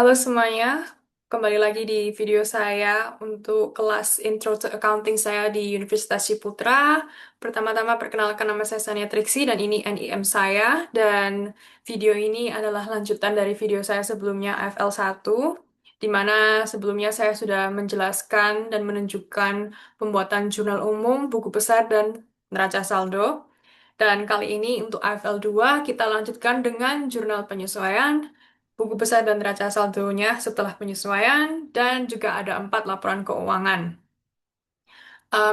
Halo semuanya, kembali lagi di video saya untuk kelas Intro to Accounting saya di Universitas Ciputra. Pertama-tama perkenalkan nama saya Sania Triksi dan ini NIM saya. Dan video ini adalah lanjutan dari video saya sebelumnya AFL 1, di mana sebelumnya saya sudah menjelaskan dan menunjukkan pembuatan jurnal umum, buku besar, dan neraca saldo. Dan kali ini untuk AFL 2 kita lanjutkan dengan jurnal penyesuaian, buku besar dan neraca saldonya setelah penyesuaian, dan juga ada 4 laporan keuangan.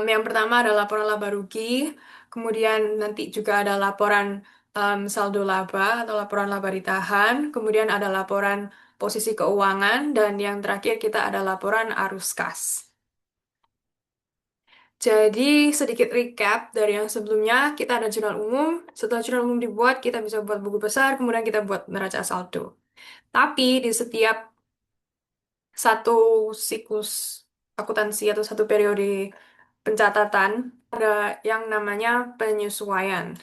Yang pertama ada laporan laba rugi, kemudian nanti juga ada laporan saldo laba atau laporan laba ditahan, kemudian ada laporan posisi keuangan, dan yang terakhir kita ada laporan arus kas. Jadi sedikit recap dari yang sebelumnya, kita ada jurnal umum. Setelah jurnal umum dibuat, kita bisa buat buku besar, kemudian kita buat neraca saldo. Tapi di setiap satu siklus akuntansi atau satu periode pencatatan, ada yang namanya penyesuaian.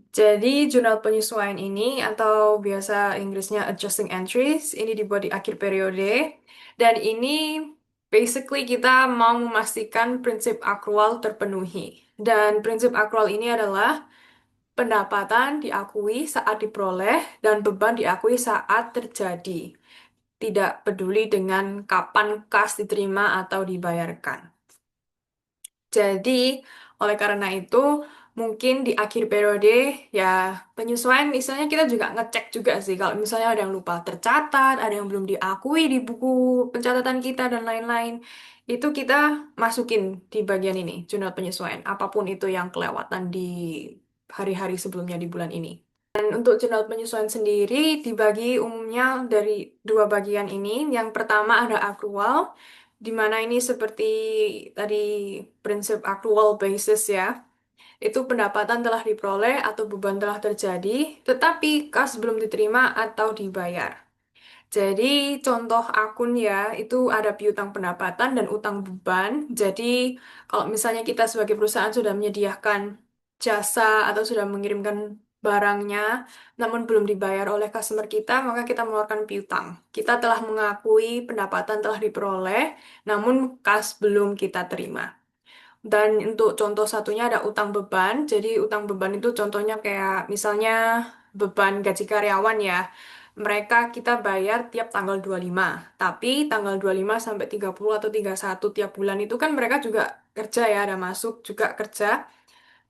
Jadi jurnal penyesuaian ini atau biasa Inggrisnya adjusting entries ini dibuat di akhir periode dan ini basically kita mau memastikan prinsip akrual terpenuhi. Dan prinsip akrual ini adalah pendapatan diakui saat diperoleh dan beban diakui saat terjadi. Tidak peduli dengan kapan kas diterima atau dibayarkan. Jadi, oleh karena itu, mungkin di akhir periode, ya penyesuaian misalnya kita juga ngecek juga sih. Kalau misalnya ada yang lupa tercatat, ada yang belum diakui di buku pencatatan kita, dan lain-lain. Itu kita masukin di bagian ini, jurnal penyesuaian. Apapun itu yang kelewatan di hari-hari sebelumnya di bulan ini. Dan untuk jurnal penyesuaian sendiri dibagi umumnya dari dua bagian ini. Yang pertama ada akrual, di mana ini seperti tadi prinsip accrual basis ya. Itu pendapatan telah diperoleh atau beban telah terjadi, tetapi kas belum diterima atau dibayar. Jadi contoh akun ya, itu ada piutang pendapatan dan utang beban. Jadi kalau misalnya kita sebagai perusahaan sudah menyediakan jasa atau sudah mengirimkan barangnya, namun belum dibayar oleh customer kita, maka kita mengeluarkan piutang. Kita telah mengakui pendapatan telah diperoleh, namun kas belum kita terima. Dan untuk contoh satunya ada utang beban. Jadi utang beban itu contohnya kayak misalnya beban gaji karyawan ya. Mereka kita bayar tiap tanggal 25. Tapi tanggal 25 sampai 30 atau 31 tiap bulan itu kan mereka juga kerja ya, ada masuk juga kerja.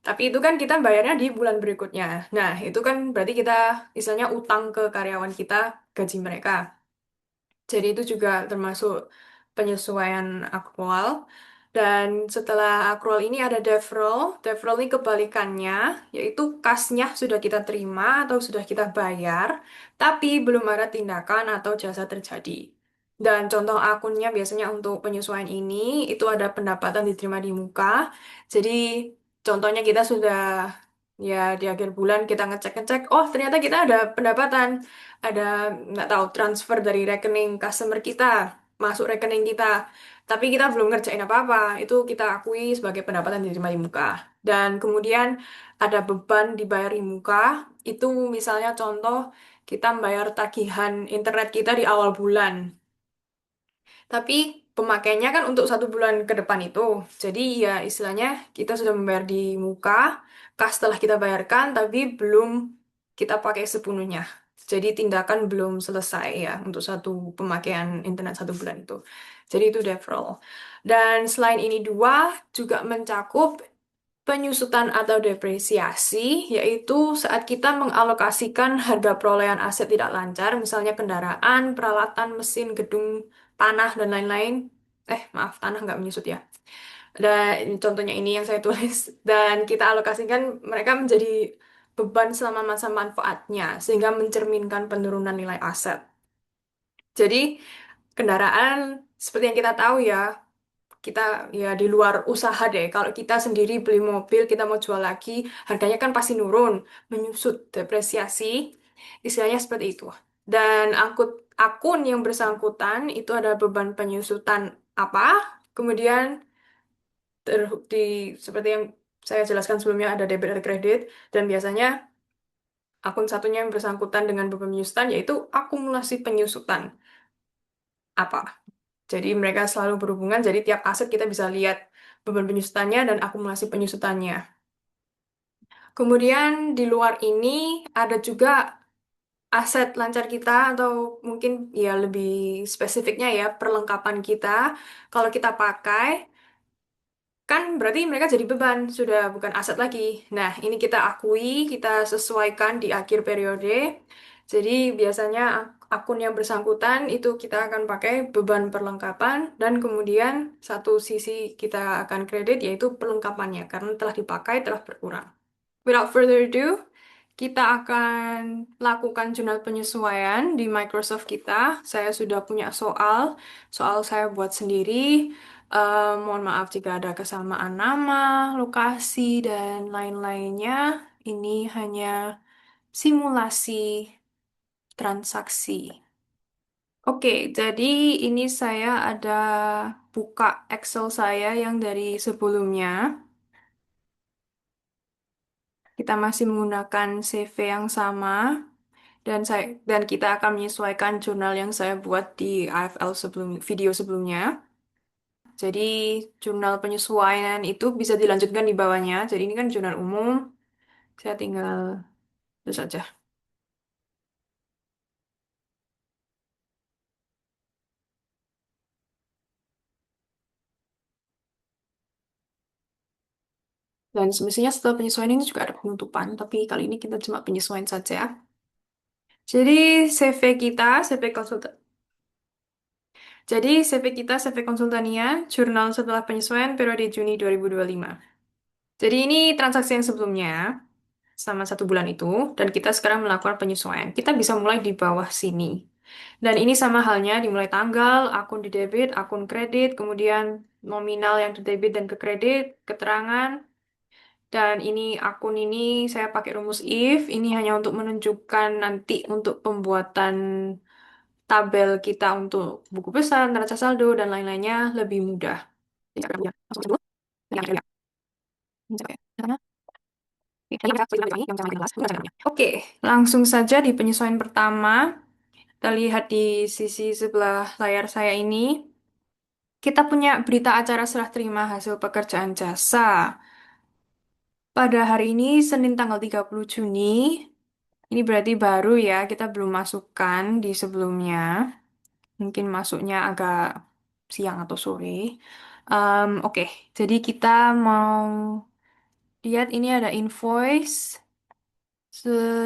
Tapi itu kan kita bayarnya di bulan berikutnya. Nah, itu kan berarti kita misalnya utang ke karyawan kita gaji mereka. Jadi itu juga termasuk penyesuaian akrual. Dan setelah akrual ini ada deferral. Deferral ini kebalikannya, yaitu kasnya sudah kita terima atau sudah kita bayar, tapi belum ada tindakan atau jasa terjadi. Dan contoh akunnya biasanya untuk penyesuaian ini, itu ada pendapatan diterima di muka. Jadi contohnya kita sudah, ya di akhir bulan kita ngecek-ngecek, oh ternyata kita ada pendapatan, ada nggak tahu transfer dari rekening customer kita masuk rekening kita, tapi kita belum ngerjain apa-apa. Itu kita akui sebagai pendapatan diterima di muka. Dan kemudian ada beban dibayar di muka. Itu misalnya contoh kita membayar tagihan internet kita di awal bulan. Tapi pemakaiannya kan untuk 1 bulan ke depan itu. Jadi ya istilahnya kita sudah membayar di muka, kas telah kita bayarkan, tapi belum kita pakai sepenuhnya. Jadi tindakan belum selesai ya untuk satu pemakaian internet 1 bulan itu. Jadi itu deferral. Dan selain ini dua juga mencakup penyusutan atau depresiasi, yaitu saat kita mengalokasikan harga perolehan aset tidak lancar, misalnya kendaraan, peralatan, mesin, gedung, tanah, dan lain-lain. Maaf, tanah nggak menyusut ya. Dan contohnya ini yang saya tulis. Dan kita alokasikan mereka menjadi beban selama masa manfaatnya, sehingga mencerminkan penurunan nilai aset. Jadi, kendaraan, seperti yang kita tahu ya, kita ya di luar usaha deh. Kalau kita sendiri beli mobil, kita mau jual lagi, harganya kan pasti nurun, menyusut, depresiasi, istilahnya seperti itu. Dan akun yang bersangkutan itu ada beban penyusutan apa, kemudian di seperti yang saya jelaskan sebelumnya ada debit dan kredit, dan biasanya akun satunya yang bersangkutan dengan beban penyusutan yaitu akumulasi penyusutan. apa. Jadi mereka selalu berhubungan, jadi tiap aset kita bisa lihat beban penyusutannya dan akumulasi penyusutannya. Kemudian di luar ini ada juga aset lancar kita atau mungkin ya lebih spesifiknya ya perlengkapan kita. Kalau kita pakai kan berarti mereka jadi beban, sudah bukan aset lagi. Nah, ini kita akui, kita sesuaikan di akhir periode. Jadi biasanya akun yang bersangkutan itu kita akan pakai beban perlengkapan dan kemudian satu sisi kita akan kredit yaitu perlengkapannya karena telah dipakai, telah berkurang. Without further ado, kita akan lakukan jurnal penyesuaian di Microsoft kita. Saya sudah punya soal, soal saya buat sendiri. Mohon maaf jika ada kesamaan nama, lokasi, dan lain-lainnya. Ini hanya simulasi transaksi. Oke, jadi ini saya ada buka Excel saya yang dari sebelumnya. Kita masih menggunakan CV yang sama. Dan kita akan menyesuaikan jurnal yang saya buat di AFL video sebelumnya. Jadi jurnal penyesuaian itu bisa dilanjutkan di bawahnya. Jadi ini kan jurnal umum. Saya tinggal itu saja. Dan semestinya setelah penyesuaian ini juga ada penutupan, tapi kali ini kita cuma penyesuaian saja. Jadi CV kita, CV konsultan. Jadi CV kita, CV konsultania, jurnal setelah penyesuaian periode Juni 2025. Jadi ini transaksi yang sebelumnya. Selama 1 bulan itu, dan kita sekarang melakukan penyesuaian. Kita bisa mulai di bawah sini. Dan ini sama halnya dimulai tanggal, akun di debit, akun kredit, kemudian nominal yang di debit dan ke kredit, keterangan, dan ini akun ini saya pakai rumus if, ini hanya untuk menunjukkan nanti untuk pembuatan tabel kita untuk buku pesan, neraca saldo, dan lain-lainnya lebih mudah. Ya, langsung dulu. Ya. Ini saya pakai. Oke, langsung saja di penyesuaian pertama. Kita lihat di sisi sebelah layar saya ini. Kita punya berita acara serah terima hasil pekerjaan jasa. Pada hari ini, Senin tanggal 30 Juni. Ini berarti baru ya, kita belum masukkan di sebelumnya. Mungkin masuknya agak siang atau sore. Oke, jadi kita mau lihat ini ada invoice.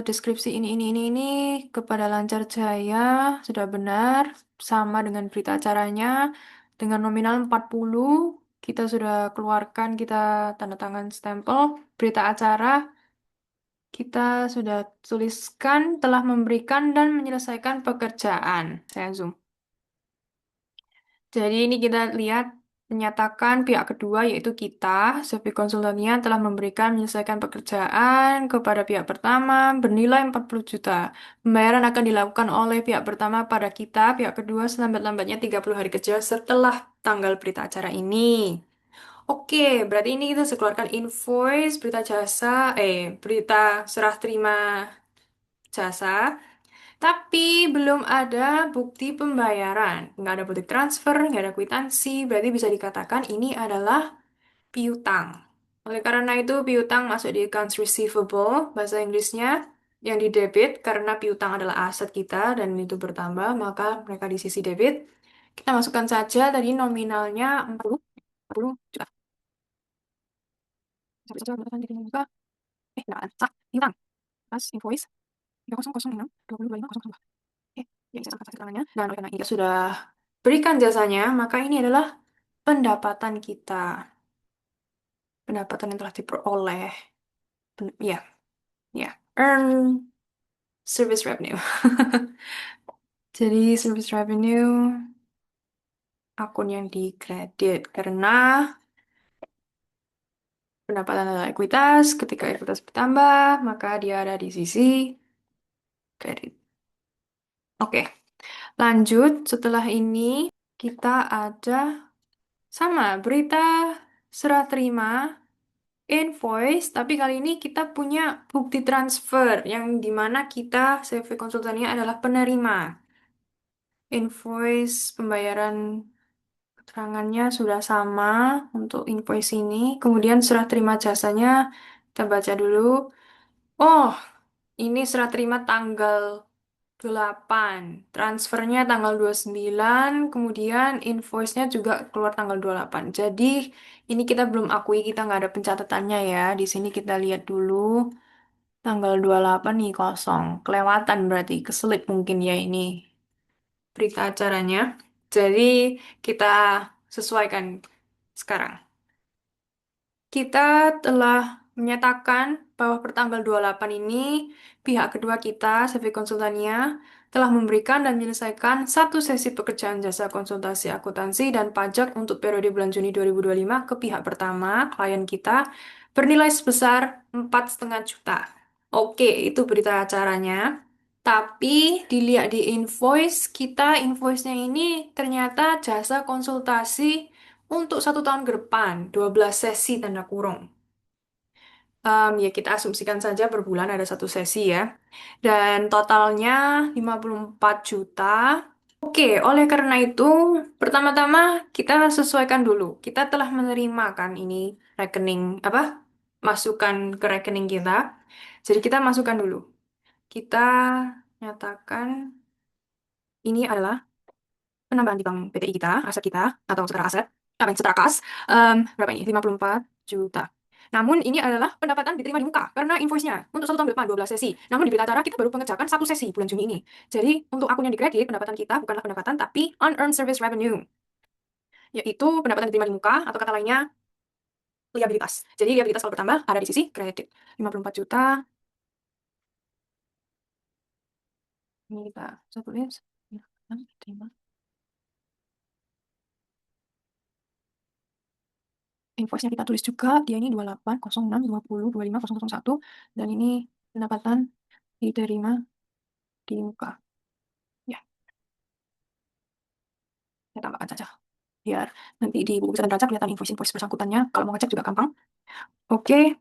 Deskripsi ini kepada Lancar Jaya sudah benar sama dengan berita acaranya dengan nominal 40 kita sudah keluarkan kita tanda tangan stempel berita acara kita sudah tuliskan telah memberikan dan menyelesaikan pekerjaan. Saya zoom. Jadi ini kita lihat menyatakan pihak kedua yaitu kita, sebagai konsultannya telah memberikan menyelesaikan pekerjaan kepada pihak pertama bernilai 40 juta. Pembayaran akan dilakukan oleh pihak pertama pada kita, pihak kedua selambat-lambatnya 30 hari kerja setelah tanggal berita acara ini. Oke, berarti ini kita sekeluarkan invoice, berita serah terima jasa tapi belum ada bukti pembayaran. Nggak ada bukti transfer, nggak ada kwitansi. Berarti bisa dikatakan ini adalah piutang. Oleh karena itu, piutang masuk di accounts receivable, bahasa Inggrisnya, yang di debit karena piutang adalah aset kita dan itu bertambah, maka mereka di sisi debit. Kita masukkan saja tadi nominalnya 40 juta. Sampai saja menggunakan titik membuka. Nggak ada. Piutang. Pas invoice 3006 2500. Oke, ya bisa angkat keterangannya. Dan oleh karena itu sudah berikan jasanya, maka ini adalah pendapatan kita. Pendapatan yang telah diperoleh. Ya, ya. Earn service revenue. Jadi service revenue akun yang dikredit karena pendapatan adalah ekuitas. Ketika ekuitas bertambah, maka dia ada di sisi kredit. Oke, lanjut. Setelah ini kita ada sama berita serah terima invoice, tapi kali ini kita punya bukti transfer yang dimana kita CV konsultannya adalah penerima. Invoice pembayaran keterangannya sudah sama untuk invoice ini. Kemudian serah terima jasanya kita baca dulu. Oh, ini serah terima tanggal 8. Transfernya tanggal 29, kemudian invoice-nya juga keluar tanggal 28. Jadi, ini kita belum akui, kita nggak ada pencatatannya ya. Di sini kita lihat dulu. Tanggal 28 nih kosong. Kelewatan berarti, keselip mungkin ya ini berita acaranya. Jadi, kita sesuaikan sekarang. Kita telah menyatakan bahwa pertanggal 28 ini pihak kedua kita, CV Konsultania, telah memberikan dan menyelesaikan satu sesi pekerjaan jasa konsultasi akuntansi dan pajak untuk periode bulan Juni 2025 ke pihak pertama, klien kita, bernilai sebesar 4,5 juta. Oke, itu berita acaranya. Tapi dilihat di invoice, kita invoice-nya ini ternyata jasa konsultasi untuk 1 tahun ke depan, 12 sesi tanda kurung. Ya kita asumsikan saja per bulan ada satu sesi ya. Dan totalnya 54 juta. Oke, oleh karena itu, pertama-tama kita sesuaikan dulu. Kita telah menerima kan ini rekening, apa? Masukan ke rekening kita. Jadi kita masukkan dulu. Kita nyatakan ini adalah penambahan di bank PTI kita, aset kita, atau setara aset, apa yang setara kas, berapa ini? 54 juta. Namun ini adalah pendapatan diterima di muka, karena invoice-nya untuk 1 tahun ke depan 12 sesi. Namun di berita acara kita baru pengerjakan satu sesi bulan Juni ini. Jadi untuk akun yang dikredit, pendapatan kita bukanlah pendapatan, tapi unearned service revenue, yaitu pendapatan diterima di muka, atau kata lainnya, liabilitas. Jadi liabilitas kalau bertambah ada di sisi kredit. 54 juta, ini kita tulis, terima. Invoice-nya kita tulis juga, dia ini 2806202501 dan ini pendapatan diterima di muka. Ya, saya tambahkan saja. Biar nanti di buku catatan neraca kelihatan invoice-invoice bersangkutannya. Kalau mau ngecek juga gampang. Oke,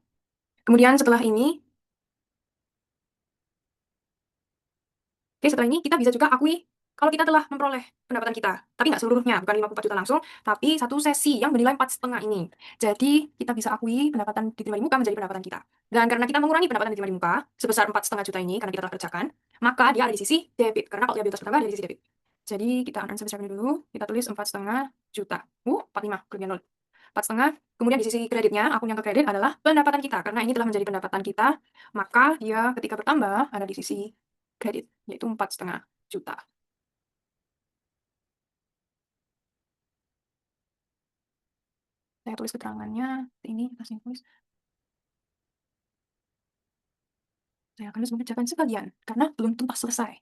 kemudian setelah ini, Oke, setelah ini kita bisa juga akui kalau kita telah memperoleh pendapatan kita. Tapi nggak seluruhnya, bukan 54 juta langsung, tapi satu sesi yang bernilai 4,5 ini. Jadi, kita bisa akui pendapatan diterima di muka menjadi pendapatan kita. Dan karena kita mengurangi pendapatan diterima di muka sebesar 4,5 juta ini, karena kita telah kerjakan, maka dia ada di sisi debit. Karena kalau liabilitas bertambah, ada di sisi debit. Jadi, kita akan service revenue dulu. Kita tulis 4,5 juta. 45, kelebihan 0. 4,5. Kemudian di sisi kreditnya, akun yang ke kredit adalah pendapatan kita. Karena ini telah menjadi pendapatan kita, maka dia ketika bertambah ada di sisi kredit, yaitu 4,5 juta. Saya tulis keterangannya, ini atas invoice. Saya akan terus mengerjakan sekalian, karena belum tuntas selesai.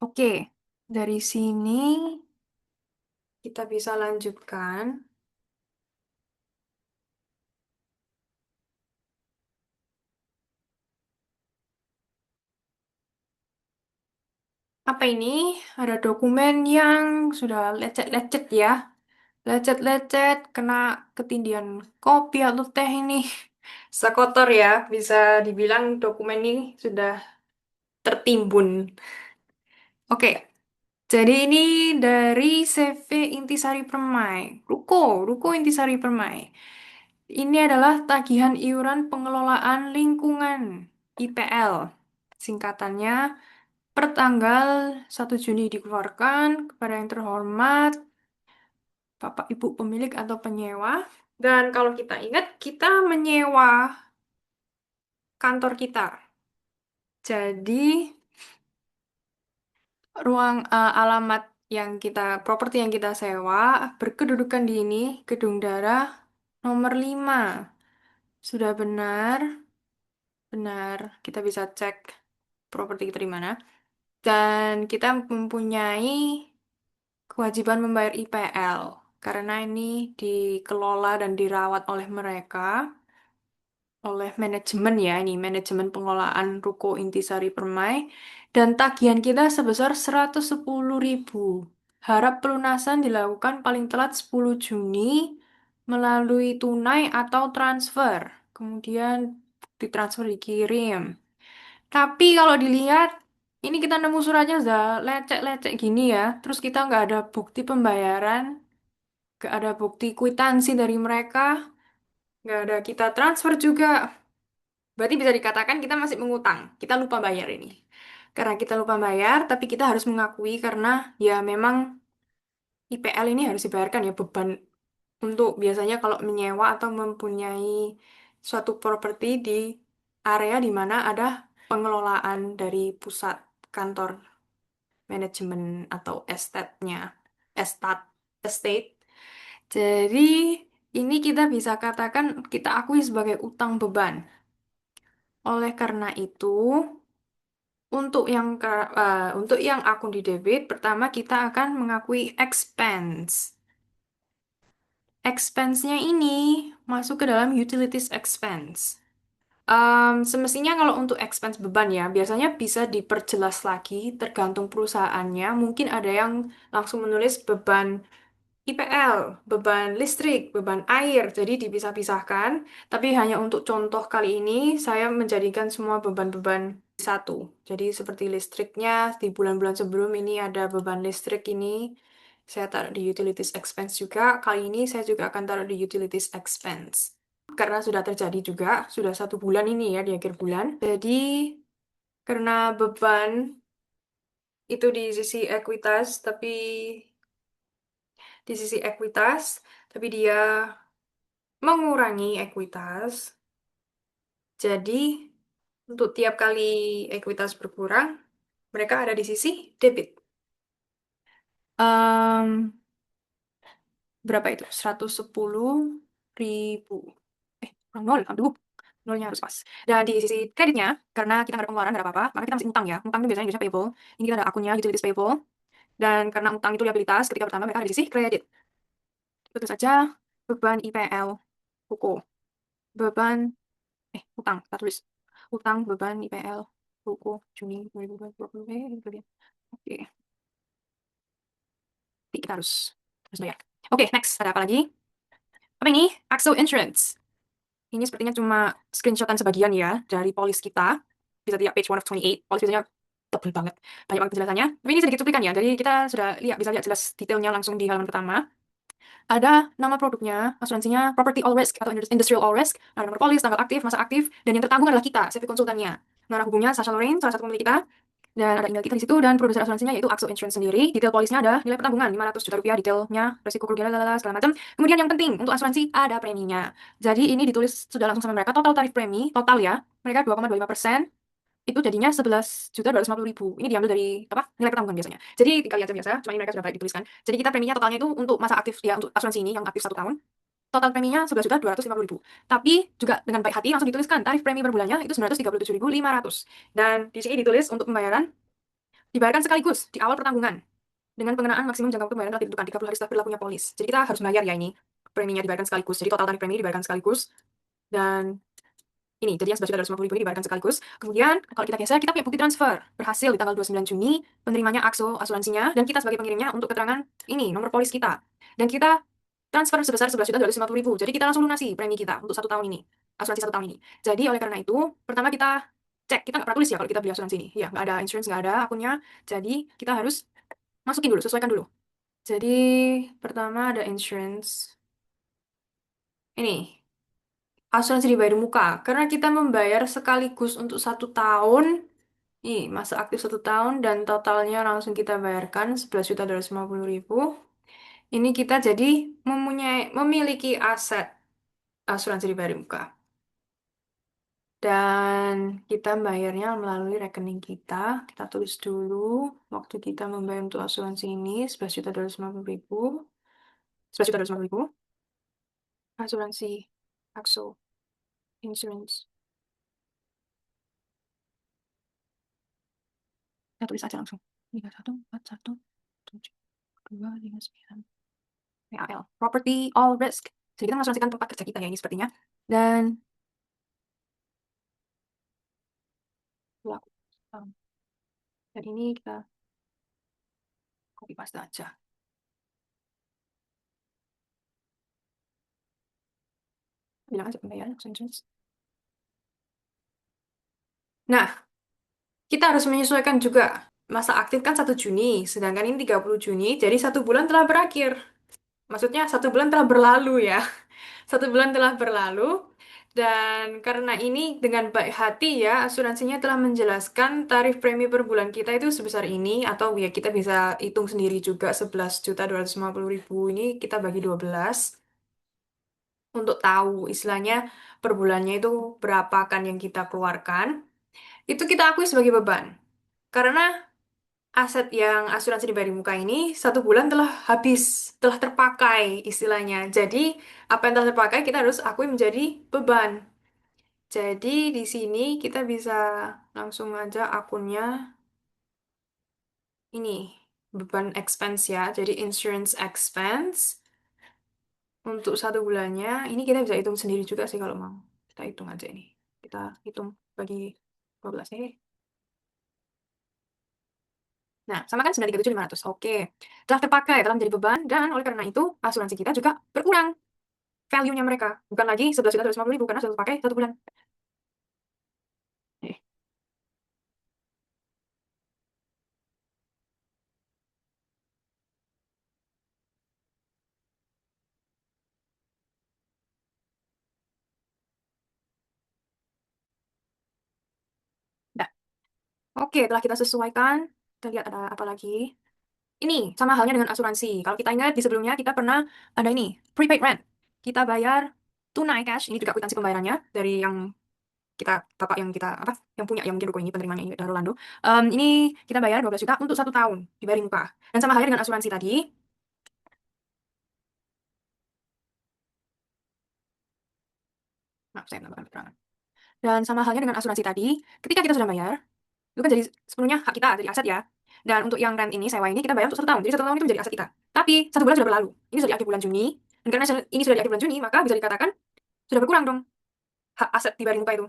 Oke, dari sini kita bisa lanjutkan. Apa ini? Ada dokumen yang sudah lecet-lecet ya. Lecet-lecet, kena ketindihan kopi atau teh ini. Sekotor ya, bisa dibilang dokumen ini sudah tertimbun. Oke, jadi ini dari CV Intisari Permai. Ruko Intisari Permai. Ini adalah tagihan iuran pengelolaan lingkungan IPL. Singkatannya per tanggal 1 Juni dikeluarkan kepada yang terhormat Bapak Ibu pemilik atau penyewa. Dan kalau kita ingat, kita menyewa kantor kita. Jadi alamat yang kita, properti yang kita sewa berkedudukan di ini, Gedung Darah nomor 5. Sudah benar, benar. Kita bisa cek properti kita di mana. Dan kita mempunyai kewajiban membayar IPL. Karena ini dikelola dan dirawat oleh mereka, oleh manajemen ya, ini manajemen pengelolaan Ruko Intisari Permai. Dan tagihan kita sebesar 110.000. Harap pelunasan dilakukan paling telat 10 Juni melalui tunai atau transfer. Kemudian ditransfer dikirim. Tapi kalau dilihat Ini kita nemu suratnya udah lecek-lecek gini ya. Terus kita nggak ada bukti pembayaran, nggak ada bukti kwitansi dari mereka, nggak ada kita transfer juga. Berarti bisa dikatakan kita masih mengutang. Kita lupa bayar ini. Karena kita lupa bayar, tapi kita harus mengakui karena ya memang IPL ini harus dibayarkan ya beban untuk biasanya kalau menyewa atau mempunyai suatu properti di area di mana ada pengelolaan dari pusat kantor manajemen atau estate. Jadi ini kita bisa katakan kita akui sebagai utang beban. Oleh karena itu, untuk yang akun di debit, pertama kita akan mengakui expense. Expense-nya ini masuk ke dalam utilities expense. Semestinya kalau untuk expense beban ya, biasanya bisa diperjelas lagi tergantung perusahaannya. Mungkin ada yang langsung menulis beban IPL, beban listrik, beban air, jadi dipisah-pisahkan. Tapi hanya untuk contoh kali ini, saya menjadikan semua beban-beban satu. Jadi seperti listriknya, di bulan-bulan sebelum ini ada beban listrik ini, saya taruh di utilities expense juga. Kali ini saya juga akan taruh di utilities expense. Karena sudah terjadi juga, sudah 1 bulan ini ya, di akhir bulan. Jadi, karena beban itu di sisi ekuitas, di sisi ekuitas, tapi dia mengurangi ekuitas. Jadi, untuk tiap kali ekuitas berkurang, mereka ada di sisi debit. Em, berapa itu? 110.000. Kurang nol, aduh. Nolnya harus pas. Dan di sisi kreditnya, karena kita nggak ada pengeluaran, nggak ada apa-apa, maka kita masih utang ya. Utang itu biasanya payable. Ini kita ada akunnya, utilities payable. Dan karena utang itu liabilitas, ketika pertama mereka ada di sisi kredit. Tentu saja, beban IPL, buku. Beban utang, kita tulis. Utang beban IPL buku Juni 2020. Itu dia. Oke, jadi kita harus bayar. Oke, next. Ada apa lagi? Apa ini? Axo Insurance. Ini sepertinya cuma screenshotan sebagian ya dari polis kita. Bisa lihat page 1 of 28. Polis biasanya tebel banget. Banyak banget penjelasannya. Tapi ini sedikit cuplikan ya. Jadi kita sudah bisa lihat jelas detailnya langsung di halaman pertama. Ada nama produknya, asuransinya Property All Risk atau Industrial All Risk, ada nomor polis, tanggal aktif, masa aktif, dan yang tertanggung adalah kita, CV konsultannya. Nama hubungnya Sasha Lorraine, salah satu pemilik kita, dan ada email kita di situ, dan produser asuransinya yaitu Axo Insurance sendiri. Detail polisnya ada nilai pertanggungan 500 juta rupiah, detailnya, resiko kerugian, lalala, segala macam. Kemudian yang penting, untuk asuransi ada preminya. Jadi ini ditulis sudah langsung sama mereka, total tarif premi, total ya, mereka 2,25%, itu jadinya 11.250.000. Ini diambil dari apa? Nilai pertanggungan biasanya. Jadi tinggal lihat aja biasa, cuma ini mereka sudah baik dituliskan. Jadi kita preminya totalnya itu untuk masa aktif ya, untuk asuransi ini yang aktif 1 tahun. Total preminya 11.250.000. Tapi juga dengan baik hati langsung dituliskan tarif premi per bulannya itu 937.500. Dan di sini ditulis untuk pembayaran dibayarkan sekaligus di awal pertanggungan dengan pengenaan maksimum jangka waktu pembayaran telah ditentukan 30 hari setelah berlakunya polis. Jadi kita harus bayar ya ini preminya dibayarkan sekaligus. Jadi total tarif premi dibayarkan sekaligus dan ini, jadi yang 11.250.000 ini dibayarkan sekaligus. Kemudian, kalau kita geser, kita punya bukti transfer. Berhasil di tanggal 29 Juni, penerimanya Axo asuransinya, dan kita sebagai pengirimnya untuk keterangan ini, nomor polis kita. Dan kita transfer sebesar 11.250.000. Jadi kita langsung lunasi premi kita untuk 1 tahun ini. Asuransi 1 tahun ini. Jadi oleh karena itu, pertama kita cek. Kita nggak pernah tulis ya kalau kita beli asuransi ini. Ya, nggak ada insurance, nggak ada akunnya. Jadi kita harus masukin dulu, sesuaikan dulu. Jadi pertama ada insurance. Ini. Asuransi dibayar muka. Karena kita membayar sekaligus untuk 1 tahun. Nih, masa aktif 1 tahun dan totalnya langsung kita bayarkan 11.250.000. Ini kita jadi memiliki aset asuransi dibayar muka. Dan kita bayarnya melalui rekening kita. Kita tulis dulu waktu kita membayar untuk asuransi ini 11.250.000. 11.250.000. Asuransi Axo Insurance. Kita tulis aja langsung. 3141 729. PAL. Property All Risk. Jadi kita mengasuransikan tempat kerja kita ya ini sepertinya. Dan pelaku. Dan ini kita copy paste aja. Bilang aja pembayaran insurance. Nah, Kita harus menyesuaikan juga. Masa aktif kan 1 Juni, sedangkan ini 30 Juni, jadi 1 bulan telah berakhir. Maksudnya 1 bulan telah berlalu ya. 1 bulan telah berlalu, dan karena ini dengan baik hati ya, asuransinya telah menjelaskan tarif premi per bulan kita itu sebesar ini, atau ya kita bisa hitung sendiri juga 11.250.000 ini kita bagi 12 untuk tahu istilahnya per bulannya itu berapa kan yang kita keluarkan. Itu kita akui sebagai beban. Karena aset yang asuransi di Bari Muka ini 1 bulan telah habis, telah terpakai istilahnya. Jadi, apa yang telah terpakai kita harus akui menjadi beban. Jadi, di sini kita bisa langsung aja akunnya ini, beban expense ya. Jadi, insurance expense untuk 1 bulannya, ini kita bisa hitung sendiri juga sih kalau mau. Kita hitung aja ini. Kita hitung bagi 12 nih. Nah, sama kan 93.500. Oke. Telah terpakai, telah menjadi beban, dan oleh karena itu, asuransi kita juga berkurang value-nya mereka. Bukan lagi 11.250.000 karena sudah terpakai 1 bulan. Eh, Nah, oke, telah kita sesuaikan. Kita lihat ada apa lagi. Ini, sama halnya dengan asuransi. Kalau kita ingat, di sebelumnya kita pernah ada ini, prepaid rent. Kita bayar tunai cash, ini juga kwitansi pembayarannya dari yang kita, bapak yang kita, apa, yang punya, yang mungkin ruko ini, penerimanya ini, dari Rolando. Ini kita bayar 12 juta untuk 1 tahun, dibayar muka. Dan sama halnya dengan asuransi tadi, maaf, saya menambahkan keterangan. Dan sama halnya dengan asuransi tadi, ketika kita sudah bayar, itu kan jadi sepenuhnya hak kita, jadi aset ya. Dan untuk yang rent ini, sewa ini, kita bayar untuk 1 tahun. Jadi 1 tahun itu menjadi aset kita. Tapi 1 bulan sudah berlalu. Ini sudah di akhir bulan Juni. Dan karena ini sudah di akhir bulan Juni, maka bisa dikatakan sudah berkurang dong hak aset di Bari Muka itu.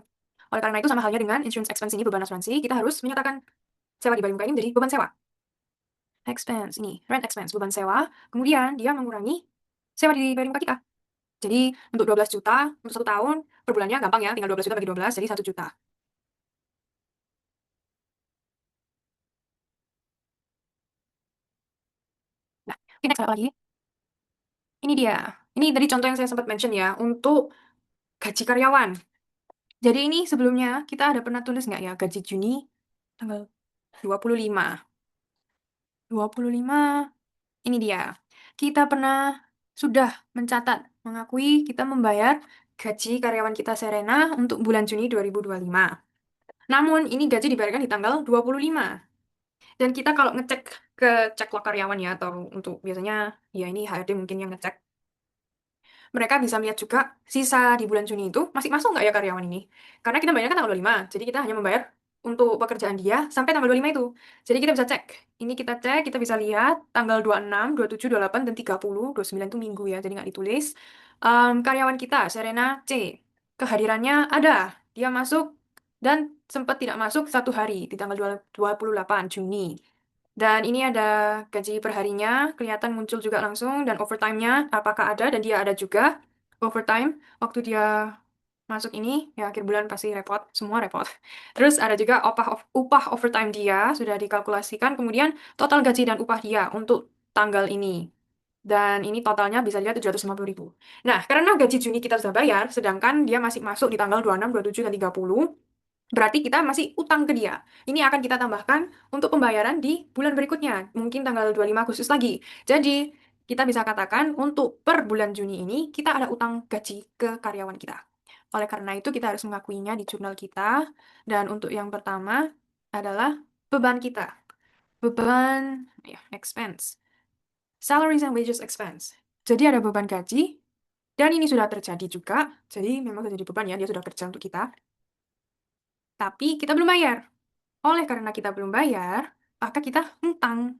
Oleh karena itu, sama halnya dengan insurance expense ini, beban asuransi, kita harus menyatakan sewa di Bari Muka ini menjadi beban sewa. Expense, ini, rent expense, beban sewa. Kemudian dia mengurangi sewa di Bari Muka kita. Jadi untuk 12 juta, untuk 1 tahun, per bulannya gampang ya, tinggal 12 juta bagi 12, jadi 1 juta. Nah, oke, next apa lagi? Ini dia. Ini tadi contoh yang saya sempat mention ya, untuk gaji karyawan. Jadi ini sebelumnya kita ada pernah tulis nggak ya, gaji Juni tanggal 25. 25, ini dia. Kita pernah sudah mencatat, mengakui kita membayar gaji karyawan kita Serena untuk bulan Juni 2025. Namun ini gaji dibayarkan di tanggal 25. Dan kita kalau ngecek ke cek log karyawan ya, atau untuk biasanya ya ini HRD mungkin yang ngecek, mereka bisa melihat juga sisa di bulan Juni itu masih masuk nggak ya karyawan ini. Karena kita bayarnya kan tanggal 25, jadi kita hanya membayar untuk pekerjaan dia sampai tanggal 25 itu. Jadi kita bisa cek. Ini kita cek, kita bisa lihat tanggal 26, 27, 28, dan 30, 29 itu minggu ya, jadi nggak ditulis. Karyawan kita, Serena C. Kehadirannya ada. Dia masuk dan sempat tidak masuk 1 hari di tanggal 28 Juni. Dan ini ada gaji perharinya, kelihatan muncul juga langsung, dan overtime-nya apakah ada, dan dia ada juga overtime. Waktu dia masuk ini, ya akhir bulan pasti repot, semua repot. Terus ada juga upah overtime dia, sudah dikalkulasikan, kemudian total gaji dan upah dia untuk tanggal ini. Dan ini totalnya bisa lihat 750.000. Nah, karena gaji Juni kita sudah bayar, sedangkan dia masih masuk di tanggal 26, 27, dan 30, berarti kita masih utang ke dia. Ini akan kita tambahkan untuk pembayaran di bulan berikutnya, mungkin tanggal 25 Agustus lagi. Jadi, kita bisa katakan untuk per bulan Juni ini, kita ada utang gaji ke karyawan kita. Oleh karena itu, kita harus mengakuinya di jurnal kita. Dan untuk yang pertama adalah beban kita. Beban, ya, expense. Salaries and wages expense. Jadi ada beban gaji, dan ini sudah terjadi juga. Jadi memang sudah jadi beban ya, dia sudah kerja untuk kita. Tapi kita belum bayar. Oleh karena kita belum bayar, maka kita utang.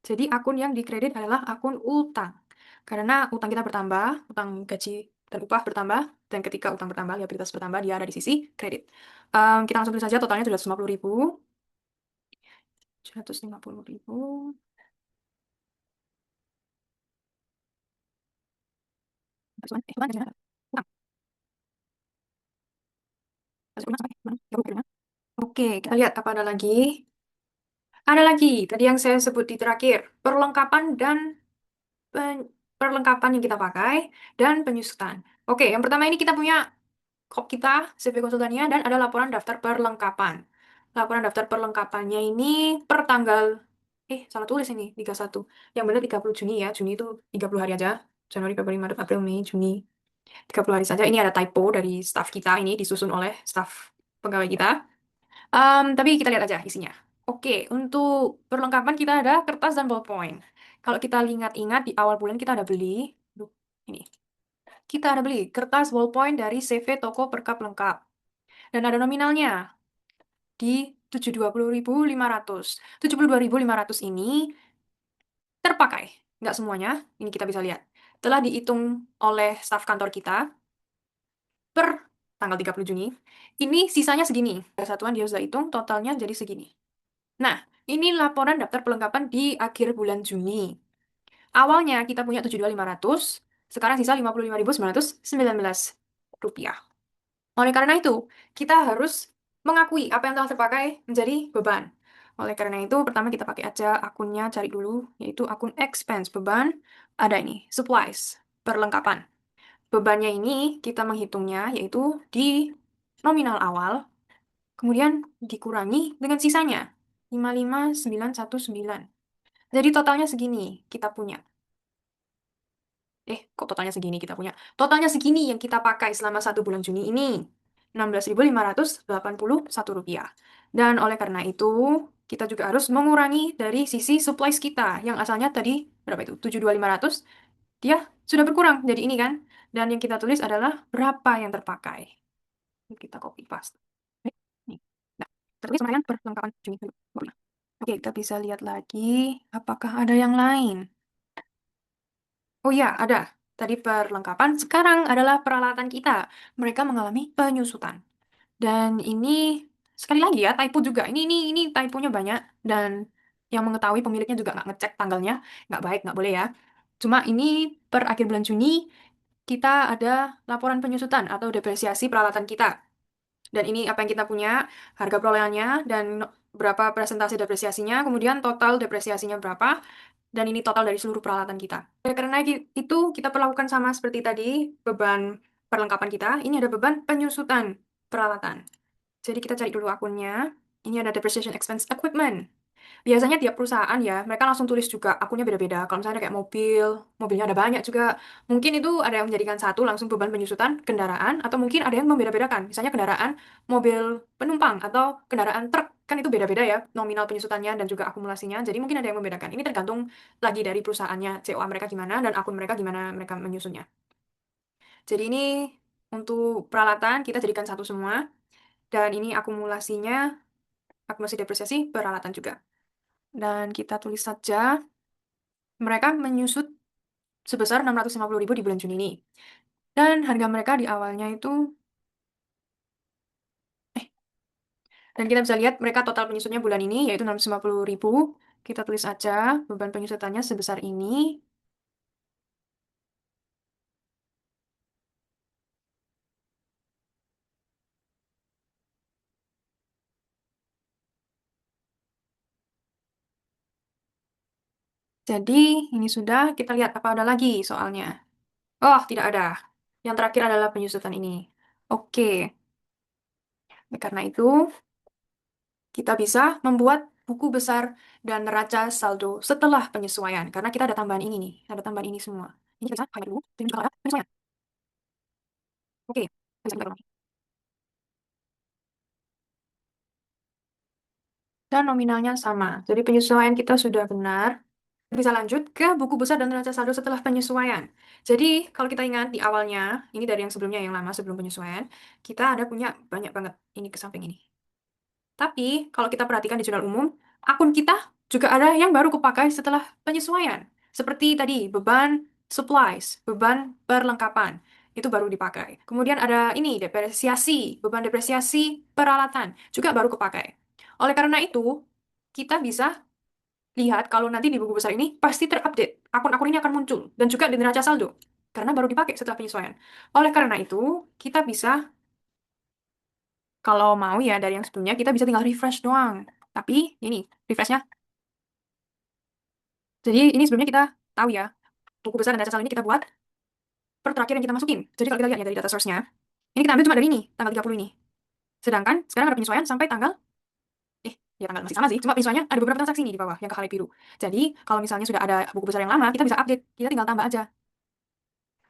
Jadi akun yang dikredit adalah akun utang. Karena utang kita bertambah, utang gaji dan upah bertambah, dan ketika utang bertambah, liabilitas bertambah, dia ada di sisi kredit. Kita langsung tulis saja totalnya 750.000. 750.000. Utang. Utang sampai mana? 30 kali. Oke, kita lihat apa ada lagi. Ada lagi, tadi yang saya sebut di terakhir, perlengkapan dan perlengkapan yang kita pakai dan penyusutan. Oke, yang pertama ini kita punya kop kita, CV konsultannya, dan ada laporan daftar perlengkapan. Laporan daftar perlengkapannya ini per tanggal, salah tulis ini, 31. Yang benar 30 Juni ya, Juni itu 30 hari aja. Januari, Februari, Maret, April, Mei, Juni. 30 hari saja. Ini ada typo dari staff kita, ini disusun oleh staff pegawai kita. Tapi kita lihat aja isinya. Oke, untuk perlengkapan kita ada kertas dan ballpoint. Kalau kita ingat-ingat di awal bulan kita ada beli, Duh, ini. Kita ada beli kertas ballpoint dari CV toko perkap lengkap. Dan ada nominalnya di 720.500. 72.500 ini terpakai. Nggak semuanya, ini kita bisa lihat. Telah dihitung oleh staf kantor kita per tanggal 30 Juni. Ini sisanya segini. Satuan dia sudah hitung, totalnya jadi segini. Nah, ini laporan daftar perlengkapan di akhir bulan Juni. Awalnya kita punya 72.500, sekarang sisa 55.919 rupiah. Oleh karena itu, kita harus mengakui apa yang telah terpakai menjadi beban. Oleh karena itu, pertama kita pakai aja akunnya, cari dulu, yaitu akun expense, beban, ada ini, supplies, perlengkapan. Bebannya ini kita menghitungnya, yaitu di nominal awal, kemudian dikurangi dengan sisanya, 55.919. Jadi totalnya segini kita punya. Kok totalnya segini kita punya? Totalnya segini yang kita pakai selama 1 bulan Juni ini. 16.581 rupiah. Dan oleh karena itu, kita juga harus mengurangi dari sisi supplies kita. Yang asalnya tadi, berapa itu? 72.500. Dia sudah berkurang. Jadi ini kan. Dan yang kita tulis adalah berapa yang terpakai. Kita copy paste. Nih. Nah, tertulis kemarin perlengkapan Juni. Oke, kita bisa lihat lagi. Apakah ada yang lain? Oh ya, ada. Tadi perlengkapan, sekarang adalah peralatan kita. Mereka mengalami penyusutan. Dan ini sekali lagi ya, typo juga. Ini typonya banyak dan yang mengetahui pemiliknya juga nggak ngecek tanggalnya, nggak baik, nggak boleh ya. Cuma ini per akhir bulan Juni kita ada laporan penyusutan atau depresiasi peralatan kita. Dan ini apa yang kita punya, harga perolehannya dan berapa presentasi depresiasinya, kemudian total depresiasinya berapa, dan ini total dari seluruh peralatan kita. Karena itu kita perlakukan sama seperti tadi, beban perlengkapan kita, ini ada beban penyusutan peralatan. Jadi kita cari dulu akunnya. Ini ada depreciation expense equipment. Biasanya tiap perusahaan ya, mereka langsung tulis juga akunnya beda-beda. Kalau misalnya kayak mobil, mobilnya ada banyak juga. Mungkin itu ada yang menjadikan satu langsung beban penyusutan kendaraan, atau mungkin ada yang membeda-bedakan. Misalnya kendaraan mobil penumpang atau kendaraan truk. Kan itu beda-beda ya, nominal penyusutannya dan juga akumulasinya. Jadi mungkin ada yang membedakan. Ini tergantung lagi dari perusahaannya, COA mereka gimana, dan akun mereka gimana mereka menyusunnya. Jadi ini untuk peralatan kita jadikan satu semua. Dan ini akumulasinya, akumulasi depresiasi peralatan juga. Dan kita tulis saja, mereka menyusut sebesar 650.000 di bulan Juni ini. Dan harga mereka di awalnya itu, eh, dan kita bisa lihat mereka total penyusutnya bulan ini, yaitu 650.000. Kita tulis aja, beban penyusutannya sebesar ini. Jadi, ini sudah, kita lihat apa ada lagi soalnya. Oh, tidak ada. Yang terakhir adalah penyusutan ini. Oke, karena itu, kita bisa membuat buku besar dan neraca saldo setelah penyesuaian. Karena kita ada tambahan ini nih, ada tambahan ini semua. Ini kita bisa highlight dulu, dan juga ada penyesuaian. Oke, bisa kita ulangi. Dan nominalnya sama. Jadi penyesuaian kita sudah benar. Bisa lanjut ke buku besar dan neraca saldo setelah penyesuaian. Jadi kalau kita ingat di awalnya, ini dari yang sebelumnya yang lama sebelum penyesuaian, kita ada punya banyak banget ini ke samping ini. Tapi kalau kita perhatikan di jurnal umum, akun kita juga ada yang baru kepakai setelah penyesuaian. Seperti tadi, beban supplies, beban perlengkapan, itu baru dipakai. Kemudian ada ini, depresiasi, beban depresiasi peralatan, juga baru kepakai. Oleh karena itu, kita bisa lihat kalau nanti di buku besar ini pasti terupdate. Akun-akun ini akan muncul, dan juga di neraca saldo, karena baru dipakai setelah penyesuaian. Oleh karena itu, kita bisa Kalau mau ya dari yang sebelumnya kita bisa tinggal refresh doang. Tapi ini refreshnya. Jadi ini sebelumnya kita tahu ya buku besar dan data saldo ini kita buat per terakhir yang kita masukin. Jadi kalau kita lihat ya dari data source-nya, ini kita ambil cuma dari ini, tanggal 30 ini. Sedangkan sekarang ada penyesuaian sampai tanggal, ya tanggal masih sama sih, cuma penyesuaiannya ada beberapa transaksi nih di bawah yang ke highlight biru. Jadi kalau misalnya sudah ada buku besar yang lama, kita bisa update, kita tinggal tambah aja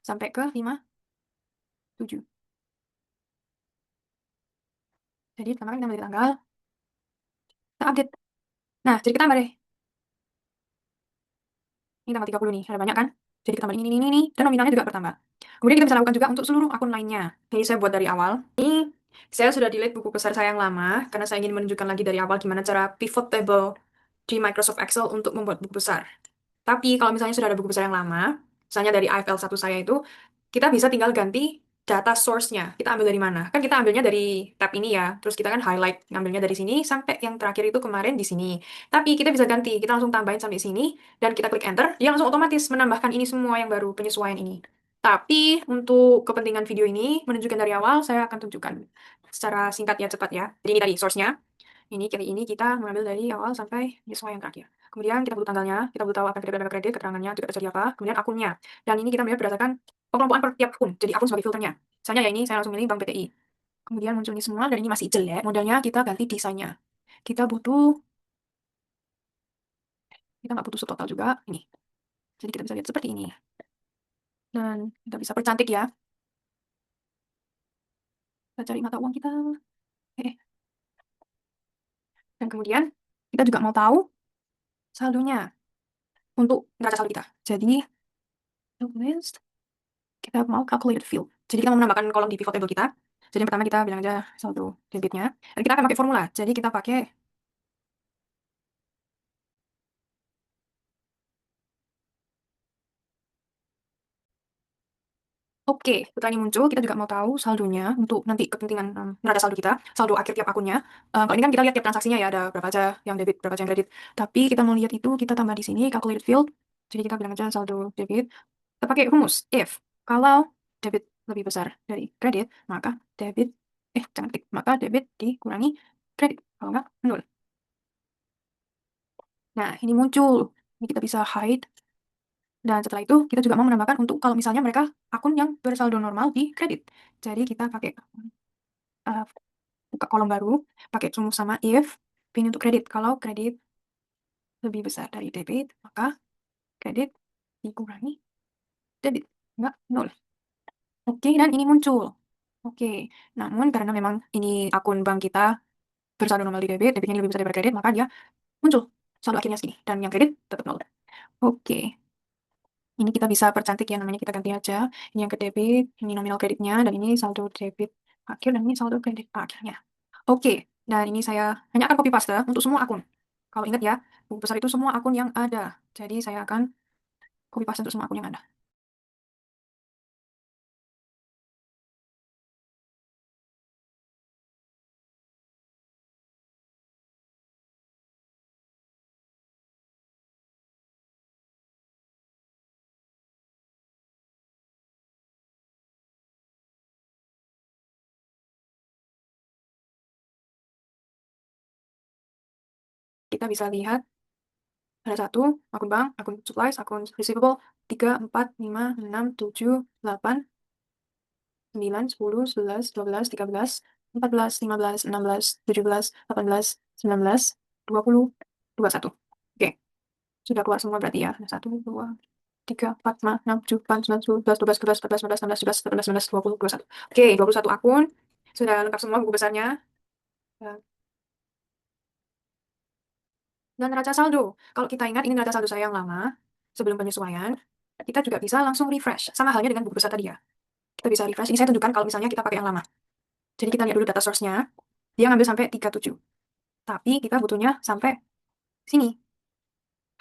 sampai ke 57. Jadi pertama kan kita ambil dari tanggal, kita update. Nah, jadi kita tambah deh. Ini tanggal 30 nih, ada banyak kan? Jadi kita tambah ini, dan nominalnya juga bertambah. Kemudian kita bisa lakukan juga untuk seluruh akun lainnya. Ini saya buat dari awal. Ini saya sudah delete buku besar saya yang lama, karena saya ingin menunjukkan lagi dari awal gimana cara pivot table di Microsoft Excel untuk membuat buku besar. Tapi kalau misalnya sudah ada buku besar yang lama, misalnya dari AFL 1 saya itu, kita bisa tinggal ganti data source-nya. Kita ambil dari mana? Kan kita ambilnya dari tab ini ya. Terus kita kan highlight, ngambilnya dari sini sampai yang terakhir itu kemarin di sini. Tapi kita bisa ganti, kita langsung tambahin sampai sini, dan kita klik enter, dia langsung otomatis menambahkan ini semua yang baru, penyesuaian ini. Tapi untuk kepentingan video ini, menunjukkan dari awal, saya akan tunjukkan secara singkat ya, cepat ya. Jadi ini tadi source-nya. Ini kali ini kita mengambil dari awal sampai penyesuaian yang terakhir. Kemudian kita butuh tanggalnya, kita butuh tahu apa kredit dan kredit, keterangannya juga terjadi apa, kemudian akunnya. Dan ini kita melihat berdasarkan pengelompokan per tiap akun, jadi akun sebagai filternya. Misalnya ya ini saya langsung milih Bank BTI. Kemudian muncul ini semua, dan ini masih jelek, modelnya kita ganti desainnya. Kita butuh, kita nggak butuh subtotal juga, ini. Jadi kita bisa lihat seperti ini. Dan kita bisa percantik ya. Kita cari mata uang kita. Eh, Dan kemudian kita juga mau tahu saldonya untuk neraca saldo kita. Jadi, list, kita mau calculate field. Jadi kita mau menambahkan kolom di pivot table kita. Jadi yang pertama kita bilang aja saldo debitnya. Dan kita akan pakai formula. Jadi kita pakai, oke, setelah ini muncul, kita juga mau tahu saldonya untuk nanti kepentingan neraca saldo kita, saldo akhir tiap akunnya. Kalau ini kan kita lihat tiap transaksinya ya, ada berapa aja yang debit, berapa aja yang kredit. Tapi kita mau lihat itu, kita tambah di sini, calculate field. Jadi kita bilang aja saldo debit. Kita pakai rumus, if. Kalau debit lebih besar dari kredit, maka debit, jangan klik, maka debit dikurangi kredit. Kalau enggak, nol. Nah, ini muncul. Ini kita bisa hide. Dan setelah itu, kita juga mau menambahkan untuk kalau misalnya mereka akun yang bersaldo normal di kredit. Jadi kita pakai uh, buka kolom baru, pakai rumus sama if, pin untuk kredit. Kalau kredit lebih besar dari debit, maka kredit dikurangi debit. Enggak, nol. Oke, dan ini muncul. Oke, namun karena memang ini akun bank kita bersaldo normal di debit, debitnya lebih besar daripada kredit, maka dia muncul saldo akhirnya segini. Dan yang kredit tetap nol. Oke. Ini kita bisa percantik ya, namanya kita ganti aja. Ini yang ke debit, ini nominal kreditnya, dan ini saldo debit akhir, dan ini saldo kredit akhirnya. Oke, dan ini saya hanya akan copy paste untuk semua akun. Kalau ingat ya, buku besar itu semua akun yang ada. Jadi saya akan copy paste untuk semua akun yang ada. Kita bisa lihat ada satu akun bank, akun supplies, akun receivable, 3, 4, 5, 6, 7, 8, 9, 10, 11, 12, 13, 14, 15, 16, 17, 18, 19, 20, 21. Oke, sudah keluar semua berarti ya. 1, 2, 3, 4, 5, 6, 7, 8, 9, 10, 11, 12, 13, 14, 15, 16, 17, 18, 19, 20, 21. Oke, 21 akun. Sudah lengkap semua buku besarnya. Ya. Dan neraca saldo. Kalau kita ingat, ini neraca saldo saya yang lama. Sebelum penyesuaian, kita juga bisa langsung refresh. Sama halnya dengan buku besar tadi ya. Kita bisa refresh. Ini saya tunjukkan kalau misalnya kita pakai yang lama. Jadi kita lihat dulu data source-nya. Dia ngambil sampai 37. Tapi kita butuhnya sampai sini.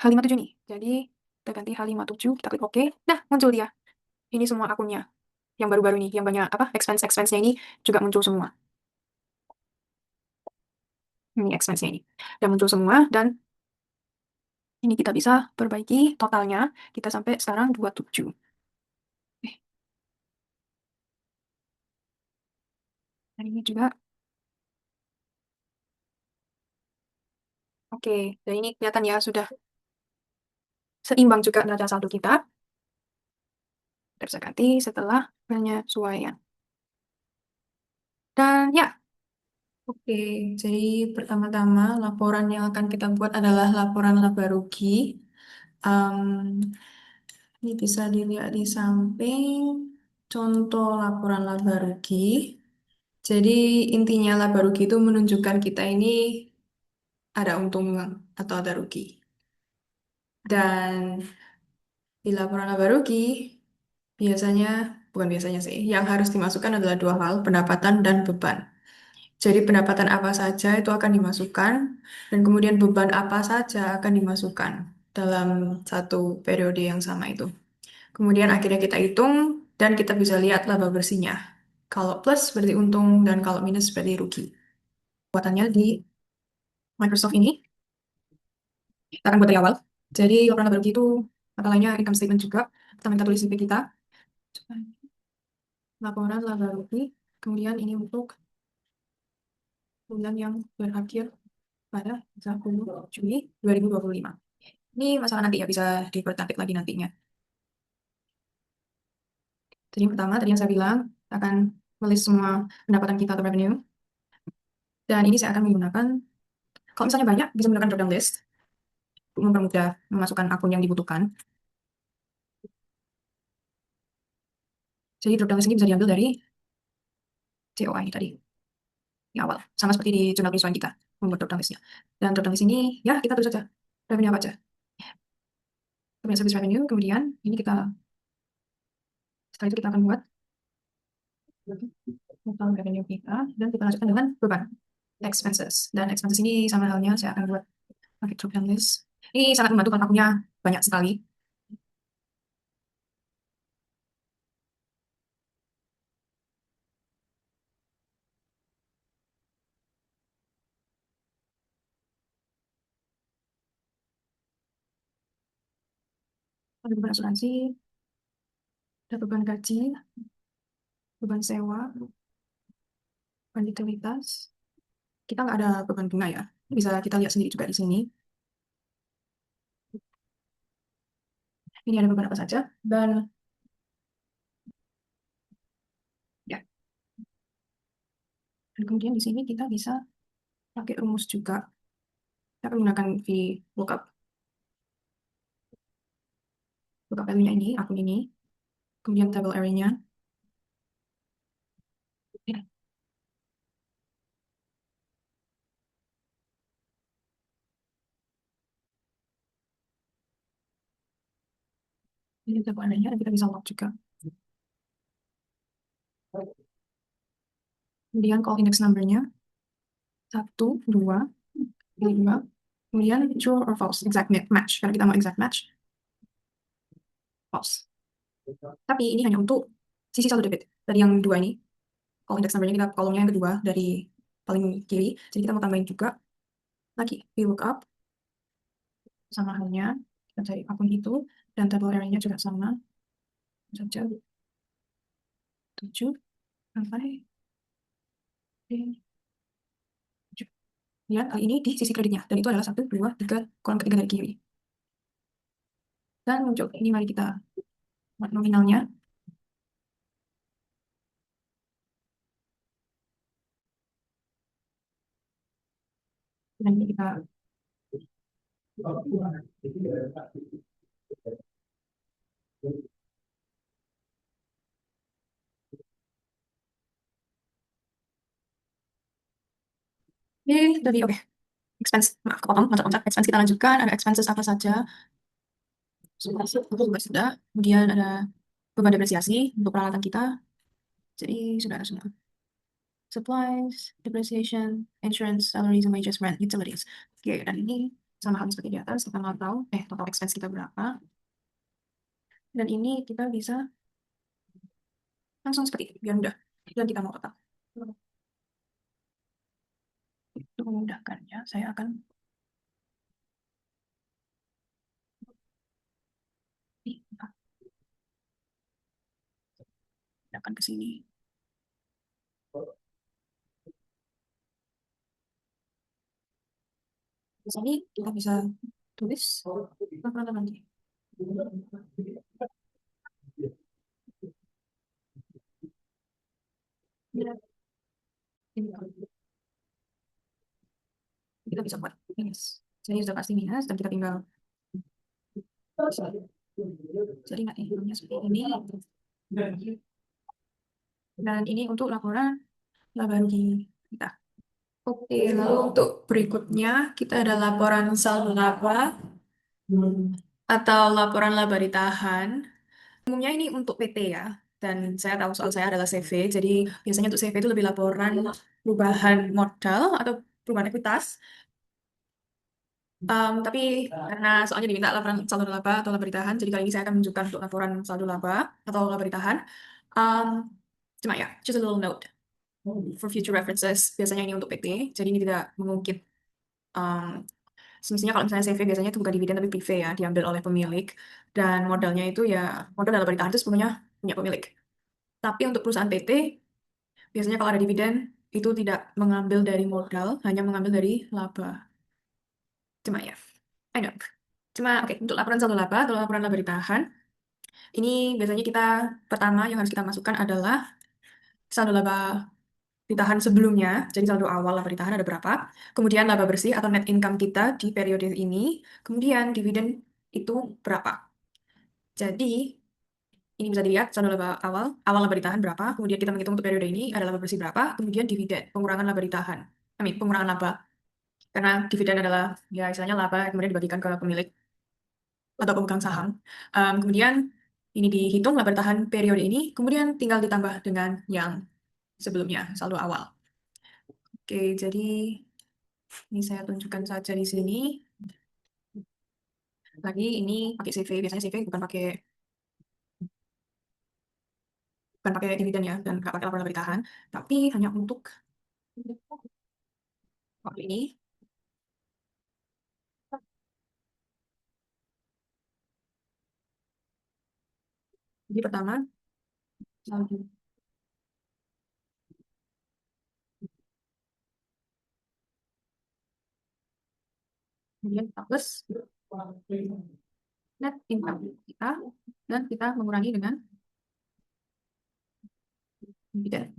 H57 nih. Jadi kita ganti H57, kita klik OK. Nah, muncul dia. Ini semua akunnya. Yang baru-baru ini, yang banyak apa expense-nya ini juga muncul semua. Ini expense-nya ini. Dan muncul semua, dan ini kita bisa perbaiki totalnya. Kita sampai sekarang 27. Dan ini juga Oke, dan ini kelihatan ya sudah seimbang juga neraca saldo kita. Kita bisa ganti setelah penyesuaian. Dan ya, oke, jadi pertama-tama laporan yang akan kita buat adalah laporan laba rugi. Ini bisa dilihat di samping contoh laporan laba rugi. Jadi intinya laba rugi itu menunjukkan kita ini ada untung atau ada rugi. Dan di laporan laba rugi biasanya, bukan biasanya sih, yang harus dimasukkan adalah dua hal, pendapatan dan beban. Jadi pendapatan apa saja itu akan dimasukkan, dan kemudian beban apa saja akan dimasukkan dalam satu periode yang sama itu. Kemudian akhirnya kita hitung, dan kita bisa lihat laba bersihnya. Kalau plus berarti untung, dan kalau minus berarti rugi. Buatannya di Microsoft ini, kita akan buat dari awal. Jadi laporan laba rugi itu, kata lainnya income statement juga. Pertama kita tulis IP kita, laporan laba rugi. Kemudian ini untuk bulan yang berakhir pada 30 Juni 2025. Ini masalah nanti ya, bisa dipercantik lagi nantinya. Jadi yang pertama, tadi yang saya bilang, akan melis semua pendapatan kita atau revenue. Dan ini saya akan menggunakan, kalau misalnya banyak, bisa menggunakan drop down list untuk mempermudah memasukkan akun yang dibutuhkan. Jadi drop down list ini bisa diambil dari COI tadi, di awal. Sama seperti di jurnal penyesuaian kita, membuat drop down listnya. Dan drop down list ini, ya kita tulis saja revenue apa aja. Kemudian service revenue, kemudian ini kita, setelah itu kita akan buat total revenue kita, dan kita lanjutkan dengan beban, expenses. Dan expenses ini sama halnya, saya akan buat pakai drop down list. Ini sangat membantu kalau akunnya banyak sekali. Ada beban asuransi, ada beban gaji, beban sewa, beban utilitas. Kita nggak ada beban bunga ya. Bisa kita lihat sendiri juga di sini. Ini ada beban apa saja. Dan ya, dan kemudian di sini kita bisa pakai rumus juga. Kita akan menggunakan VLOOKUP. Lookup value-nya ini, akun ini. Kemudian table array-nya. Ya, ini table array-nya, dan kita bisa log juga. Kemudian call index number-nya. 1, 2, 5. Kemudian true or false, exact match. Karena kita mau exact match, false. Tapi ini hanya untuk sisi saldo debit. Dari yang dua ini, call index number-nya kita kolomnya yang kedua dari paling kiri. Jadi kita mau tambahin juga lagi VLOOKUP. Sama halnya, kita cari akun itu. Dan table array-nya juga sama. Saja 7 sampai 7. Lihat kali ini di sisi kreditnya. Dan itu adalah 1, 2, 3, kolom ketiga dari kiri. Dan muncul. Ini mari kita buat nominalnya. Dan ini kita dari oke. Expense, maaf kepotong, loncat-loncat. Expense kita lanjutkan. Ada expenses apa saja. Sudah. Kemudian ada beban depresiasi untuk peralatan kita. Jadi sudah ada semua. Supplies, depreciation, insurance, salaries, and wages, rent, utilities. Oke, dan ini sama halnya seperti di atas. Kita mau tahu total expense kita berapa. Dan ini kita bisa langsung seperti itu, biar mudah. Dan kita mau total. Untuk memudahkannya, saya akan pindahkan ke sini. Di sini kita bisa tulis apa nanti. Kita bisa buat minus. Jadi sudah pasti minus dan kita tinggal jadi nggak nih seperti ini. Dan ini untuk laporan laba rugi kita. Oke, lalu untuk berikutnya kita ada laporan saldo laba atau laporan laba ditahan. Umumnya ini untuk PT ya. Dan saya tahu soal saya adalah CV, jadi biasanya untuk CV itu lebih laporan perubahan modal atau perubahan ekuitas. Tapi karena soalnya diminta laporan saldo laba atau laba ditahan, jadi kali ini saya akan menunjukkan untuk laporan saldo laba atau laba ditahan. Um, Cuma ya, just a little note for future references. Biasanya ini untuk PT, jadi ini tidak mengungkit. um, Semestinya kalau misalnya CV biasanya itu bukan dividen tapi prive ya, diambil oleh pemilik. Dan modalnya itu ya, modal dan laba ditahan itu sepenuhnya punya pemilik. Tapi untuk perusahaan PT, biasanya kalau ada dividen, itu tidak mengambil dari modal, hanya mengambil dari laba. Cuma ya, I know. Cuma oke, untuk laporan saldo laba atau laporan laba ditahan, ini biasanya kita pertama yang harus kita masukkan adalah saldo laba ditahan sebelumnya, jadi saldo awal laba ditahan ada berapa, kemudian laba bersih atau net income kita di periode ini, kemudian dividen itu berapa. Jadi, ini bisa dilihat saldo laba awal laba ditahan berapa, kemudian kita menghitung untuk periode ini ada laba bersih berapa, kemudian dividen, pengurangan laba ditahan. Pengurangan laba. Karena dividen adalah ya istilahnya laba yang kemudian dibagikan ke pemilik atau pemegang saham. Kemudian ini dihitung laba ditahan periode ini, kemudian tinggal ditambah dengan yang sebelumnya, saldo awal. Oke, jadi ini saya tunjukkan saja di sini. Lagi ini pakai CV, biasanya CV bukan pakai dividen ya, dan nggak pakai laporan laba ditahan, tapi hanya untuk waktu ini. Jadi pertama, saldo. Kemudian kita plus net income kita, dan kita mengurangi dengan dividen.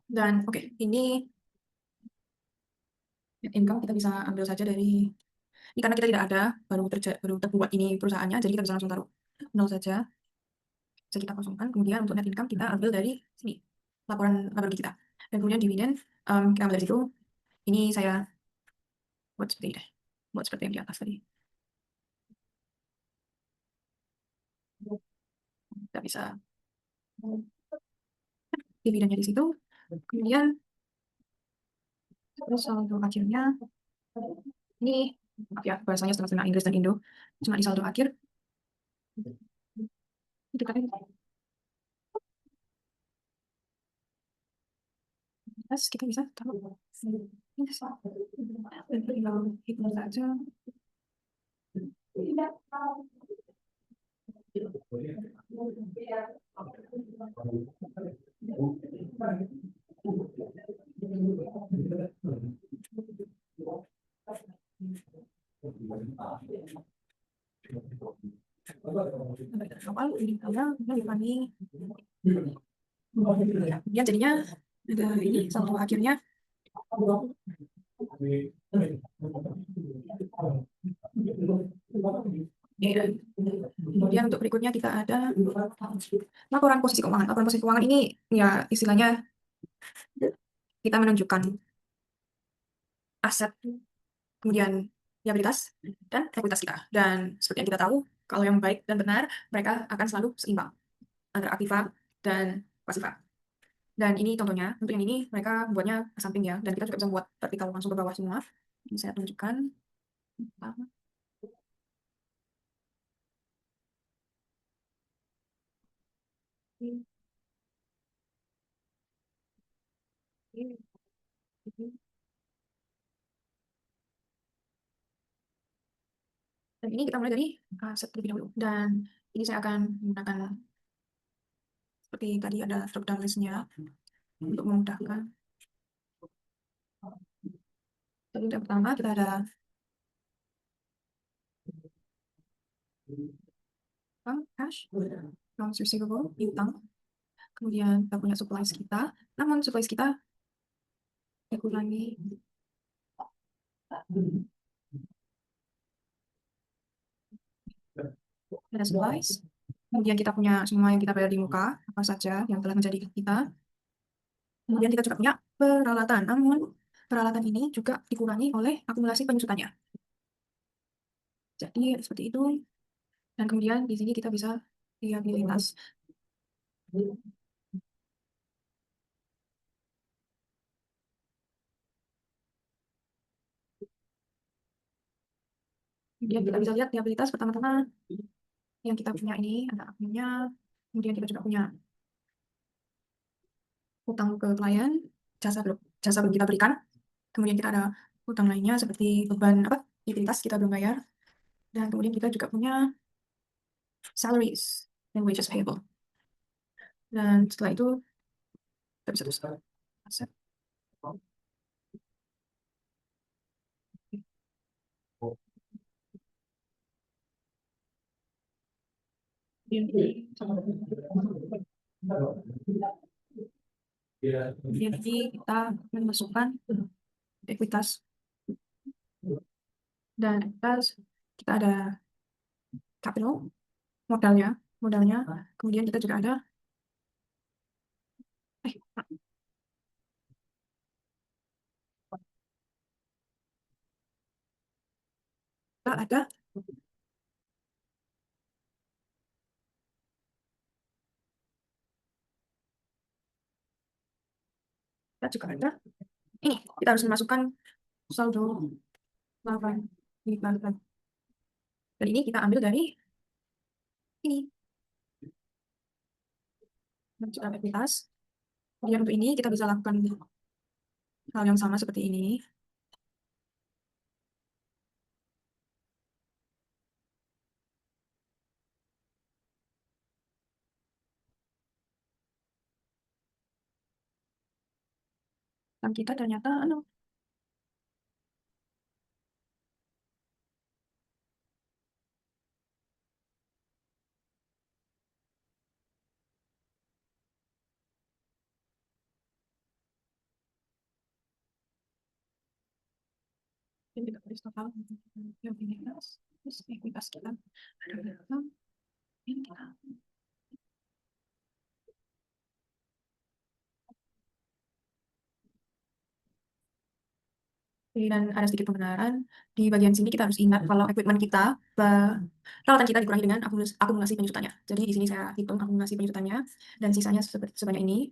Dan oke, ini net income kita bisa ambil saja dari ini karena kita tidak ada baru terbuat ini perusahaannya, jadi kita bisa langsung taruh nol saja. Bisa kita kosongkan. Kemudian untuk net income kita ambil dari sini laporan laba rugi kita. Dan kemudian dividen kita ambil dari situ. Ini saya buat seperti ini, buat seperti yang di atas tadi. Kita bisa dividennya di situ. Kemudian terus saldo akhirnya ini maaf ya bahasanya setengah-setengah Inggris dan Indo. Cuma di saldo akhir itu kan terus kita bisa taruh ini dan tinggal hitung saja. Awal ini awal dikurangi kemudian jadinya ada ini saldo akhirnya. Ya. Kemudian untuk berikutnya kita ada laporan posisi keuangan. Laporan posisi keuangan ini ya istilahnya kita menunjukkan aset, kemudian liabilitas dan ekuitas kita. Dan seperti yang kita tahu, kalau yang baik dan benar, mereka akan selalu seimbang antara aktiva dan pasiva. Dan ini contohnya, untuk yang ini mereka buatnya ke samping ya, dan kita juga bisa buat vertikal langsung ke bawah semua. Ini saya tunjukkan. Dan ini kita mulai dari aset terlebih dahulu. Dan ini saya akan menggunakan seperti tadi ada drop down list-nya untuk memudahkan. Jadi yang pertama kita ada Cash, accounts receivable, piutang. Kemudian kita punya supplies kita. Namun supplies kita dikurangi. Ada supplies. Kemudian kita punya semua yang kita bayar di muka, apa saja yang telah menjadi kita. Kemudian kita juga punya peralatan. Namun peralatan ini juga dikurangi oleh akumulasi penyusutannya. Jadi seperti itu. Dan kemudian di sini kita bisa liabilitas. Kemudian kita bisa lihat liabilitas pertama-tama yang kita punya ini ada akunnya. Kemudian kita juga punya utang ke klien, jasa belum kita berikan. Kemudian kita ada utang lainnya seperti beban apa utilitas kita belum bayar. Dan kemudian kita juga punya salaries dan wages payable. Dan setelah itu kita bisa terus aset. Kemudian ini kita memasukkan ekuitas dan ekuitas kita ada capital modalnya modalnya kemudian kita juga ada eh kita ada kita juga ada ini kita harus memasukkan saldo laba di bank dan ini kita ambil dari ini memasukkan ekuitas. Kemudian untuk ini kita bisa lakukan hal yang sama seperti ini. Dan kita ternyata ini kita tulis total yang ekuitas terus ekuitas kita ada berapa ini kita dan ada sedikit pembenaran di bagian sini kita harus ingat kalau equipment kita peralatan kita dikurangi dengan akumulasi penyusutannya. Jadi di sini saya hitung akumulasi penyusutannya dan sisanya sebanyak ini.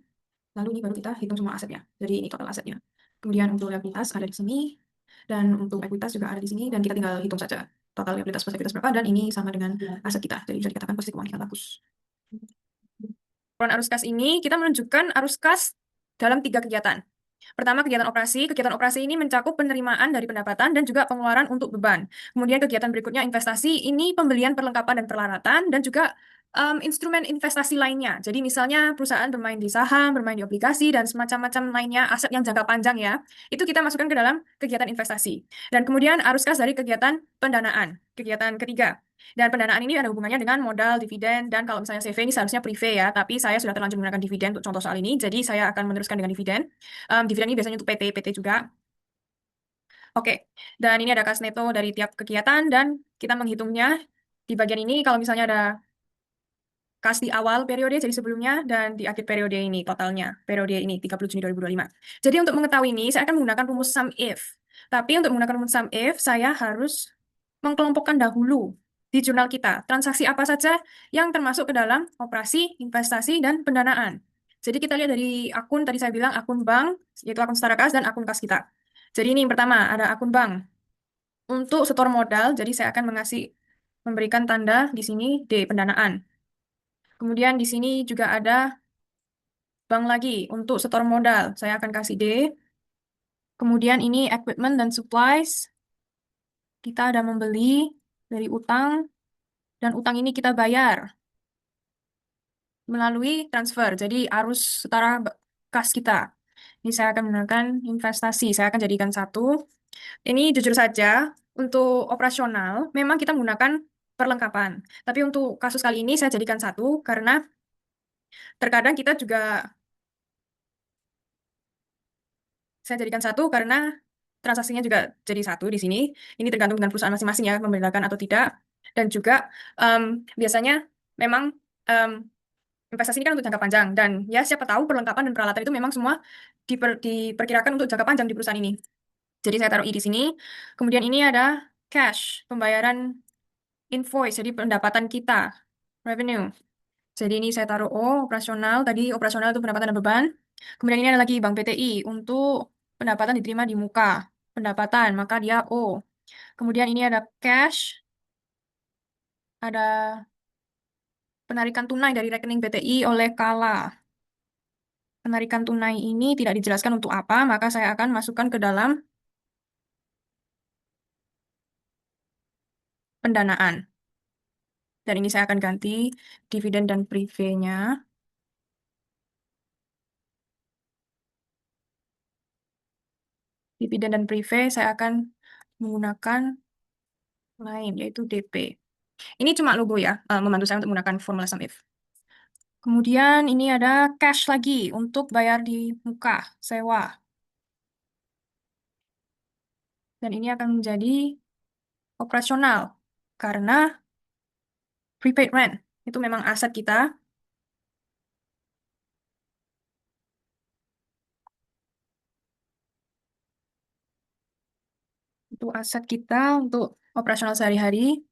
Lalu ini baru kita hitung semua asetnya. Jadi ini total asetnya. Kemudian untuk liabilitas ada di sini dan untuk ekuitas juga ada di sini dan kita tinggal hitung saja total liabilitas plus ekuitas berapa dan ini sama dengan aset kita. Jadi bisa dikatakan posisi keuangan kita bagus. Laporan arus kas ini kita menunjukkan arus kas dalam 3 kegiatan. Pertama, kegiatan operasi. Kegiatan operasi ini mencakup penerimaan dari pendapatan dan juga pengeluaran untuk beban. Kemudian kegiatan berikutnya investasi, ini pembelian perlengkapan dan peralatan dan juga instrumen investasi lainnya. Jadi misalnya perusahaan bermain di saham, bermain di obligasi, dan semacam-macam lainnya, aset yang jangka panjang ya. Itu kita masukkan ke dalam kegiatan investasi. Dan kemudian arus kas dari kegiatan pendanaan. Kegiatan ketiga. Dan pendanaan ini ada hubungannya dengan modal, dividen, dan kalau misalnya CV ini seharusnya prive ya, tapi saya sudah terlanjur menggunakan dividen untuk contoh soal ini, jadi saya akan meneruskan dengan dividen. Dividen ini biasanya untuk PT juga. Oke, dan ini ada kas neto dari tiap kegiatan, dan kita menghitungnya di bagian ini kalau misalnya ada kas di awal periode, jadi sebelumnya, dan di akhir periode ini totalnya, periode ini 30 Juni 2025. Jadi untuk mengetahui ini, saya akan menggunakan rumus sum if. Tapi untuk menggunakan rumus sum if, saya harus mengkelompokkan dahulu di jurnal kita, transaksi apa saja yang termasuk ke dalam operasi, investasi, dan pendanaan. Jadi kita lihat dari akun, tadi saya bilang akun bank, yaitu akun setara kas dan akun kas kita. Jadi ini yang pertama, ada akun bank. Untuk setor modal, jadi saya akan memberikan tanda di sini D, pendanaan. Kemudian di sini juga ada bank lagi untuk setor modal. Saya akan kasih D. Kemudian ini equipment dan supplies. Kita ada membeli dari utang dan utang ini kita bayar melalui transfer. Jadi arus setara kas kita. Ini saya akan menggunakan investasi. Saya akan jadikan satu. Ini jujur saja untuk operasional memang kita menggunakan perlengkapan. Tapi untuk kasus kali ini saya jadikan satu karena terkadang kita juga saya jadikan satu karena transaksinya juga jadi satu di sini. Ini tergantung dengan perusahaan masing-masing ya, membedakan atau tidak. Dan juga em, biasanya memang em, investasi ini kan untuk jangka panjang. Dan ya siapa tahu perlengkapan dan peralatan itu memang semua diperkirakan untuk jangka panjang di perusahaan ini. Jadi saya taruh I di sini. Kemudian ini ada cash, pembayaran invoice, jadi pendapatan kita, revenue. Jadi ini saya taruh O, operasional. Tadi operasional itu pendapatan dan beban. Kemudian ini ada lagi Bank BTI untuk pendapatan diterima di muka. Pendapatan, maka dia O. Kemudian ini ada cash, ada penarikan tunai dari rekening BTI oleh Kala. Penarikan tunai ini tidak dijelaskan untuk apa, maka saya akan masukkan ke dalam pendanaan. Dan ini saya akan ganti dividen dan prive-nya. Dividen dan prive saya akan menggunakan lain, yaitu DP. Ini cuma logo ya, membantu saya untuk menggunakan formula sum if. Kemudian ini ada cash lagi untuk bayar di muka, sewa. Dan ini akan menjadi operasional karena prepaid rent itu memang aset kita. Itu aset kita untuk operasional sehari-hari.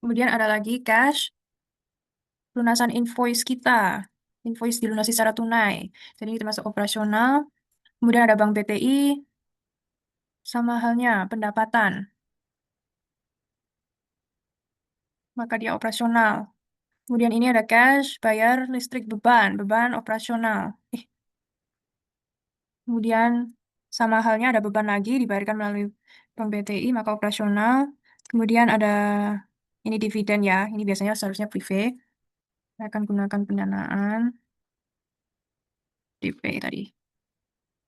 Kemudian ada lagi cash, lunasan invoice kita. Invoice dilunasi secara tunai. Jadi ini termasuk operasional. Kemudian ada Bank BTI, sama halnya pendapatan. Maka dia operasional. Kemudian ini ada cash, bayar listrik beban, beban operasional. Kemudian sama halnya ada beban lagi dibayarkan melalui Bank BTI, maka operasional. Kemudian ada ini dividen ya, ini biasanya seharusnya prive. Saya akan gunakan pendanaan DP tadi.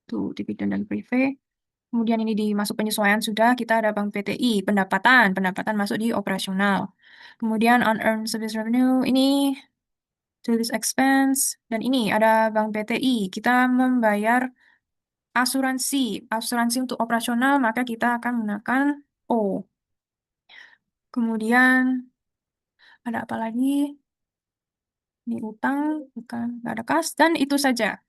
Itu dividen dan prive. Kemudian ini dimasuk penyesuaian sudah, kita ada Bank BTI, pendapatan, pendapatan masuk di operasional. Kemudian unearned service revenue, ini service expense, dan ini ada Bank BTI. Kita membayar asuransi, asuransi untuk operasional, maka kita akan menggunakan O. Kemudian ada apa lagi? Ini utang, bukan, nggak ada kas, dan itu saja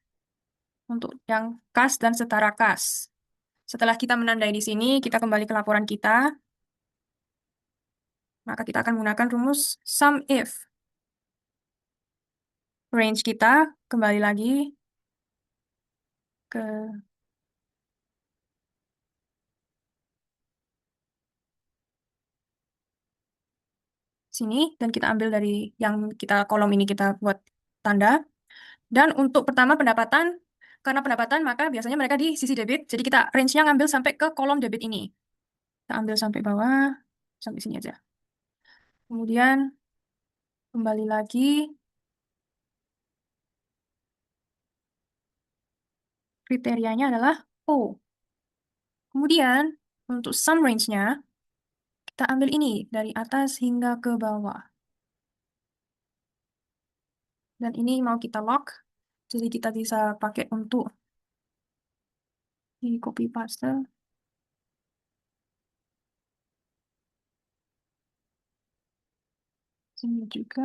untuk yang kas dan setara kas. Setelah kita menandai di sini, kita kembali ke laporan kita, maka kita akan menggunakan rumus sum if. Range kita kembali lagi ke sini, dan kita ambil dari yang kita kolom ini kita buat tanda. Dan untuk pertama pendapatan, karena pendapatan maka biasanya mereka di sisi debit, jadi kita range-nya ngambil sampai ke kolom debit ini. Kita ambil sampai bawah, sampai sini aja. Kemudian kembali lagi, kriterianya adalah O. Kemudian untuk sum range-nya, kita ambil ini dari atas hingga ke bawah. Dan ini mau kita lock, jadi kita bisa pakai untuk di copy paste. Sini juga.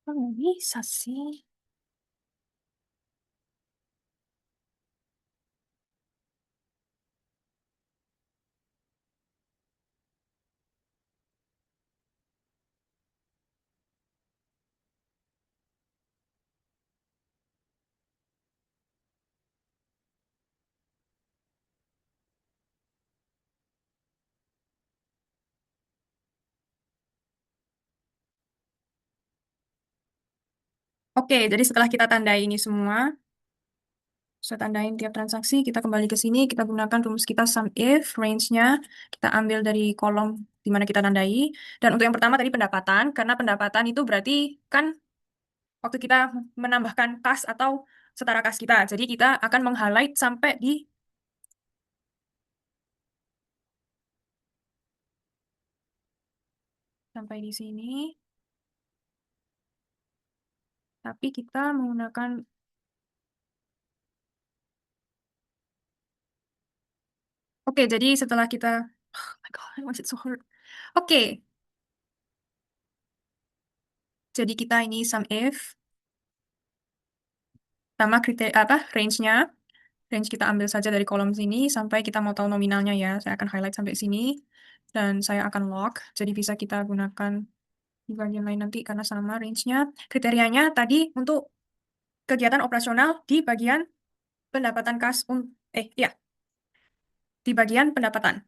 Oh, nggak bisa sih. Oke, jadi setelah kita tandai ini semua, saya tandain tiap transaksi, kita kembali ke sini, kita gunakan rumus kita sum if, range-nya, kita ambil dari kolom di mana kita tandai. Dan untuk yang pertama tadi pendapatan, karena pendapatan itu berarti kan waktu kita menambahkan kas atau setara kas kita. Jadi kita akan meng-highlight sampai di sini, tapi kita menggunakan. Oke, jadi setelah kita oh my God, why was it so hard? Oke, jadi kita ini sum if sama kriteria apa range-nya. Range kita ambil saja dari kolom sini sampai kita mau tahu nominalnya ya. Saya akan highlight sampai sini dan saya akan lock. Jadi bisa kita gunakan di bagian lain nanti karena sama range-nya. Kriterianya tadi untuk kegiatan operasional di bagian pendapatan kas ya, di bagian pendapatan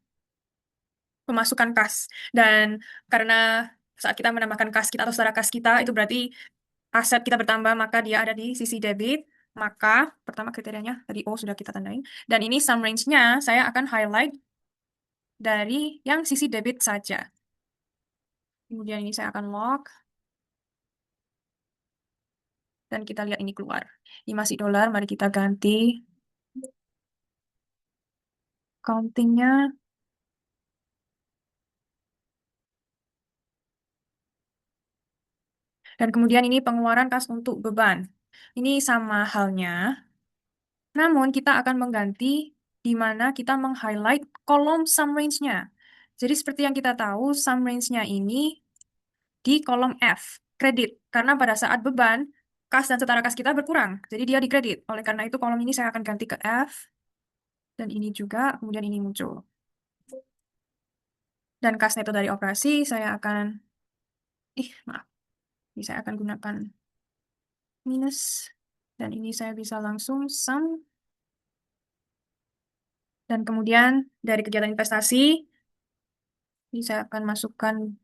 pemasukan kas. Dan karena saat kita menambahkan kas kita atau setara kas kita itu berarti aset kita bertambah maka dia ada di sisi debit. Maka pertama kriterianya tadi O sudah kita tandain. Dan ini sum range-nya saya akan highlight dari yang sisi debit saja. Kemudian ini saya akan lock dan kita lihat ini keluar. Ini masih dolar, mari kita ganti countingnya. Dan kemudian ini pengeluaran kas untuk beban. Ini sama halnya, namun kita akan mengganti di mana kita meng-highlight kolom sum range-nya. Jadi seperti yang kita tahu, sum range-nya ini di kolom F, kredit. Karena pada saat beban, kas dan setara kas kita berkurang. Jadi dia dikredit. Oleh karena itu kolom ini saya akan ganti ke F, dan ini juga, kemudian ini muncul. Dan kas neto dari operasi, saya akan, maaf, ini saya akan gunakan minus. Dan ini saya bisa langsung sum. Dan kemudian dari kegiatan investasi, ini saya akan masukkan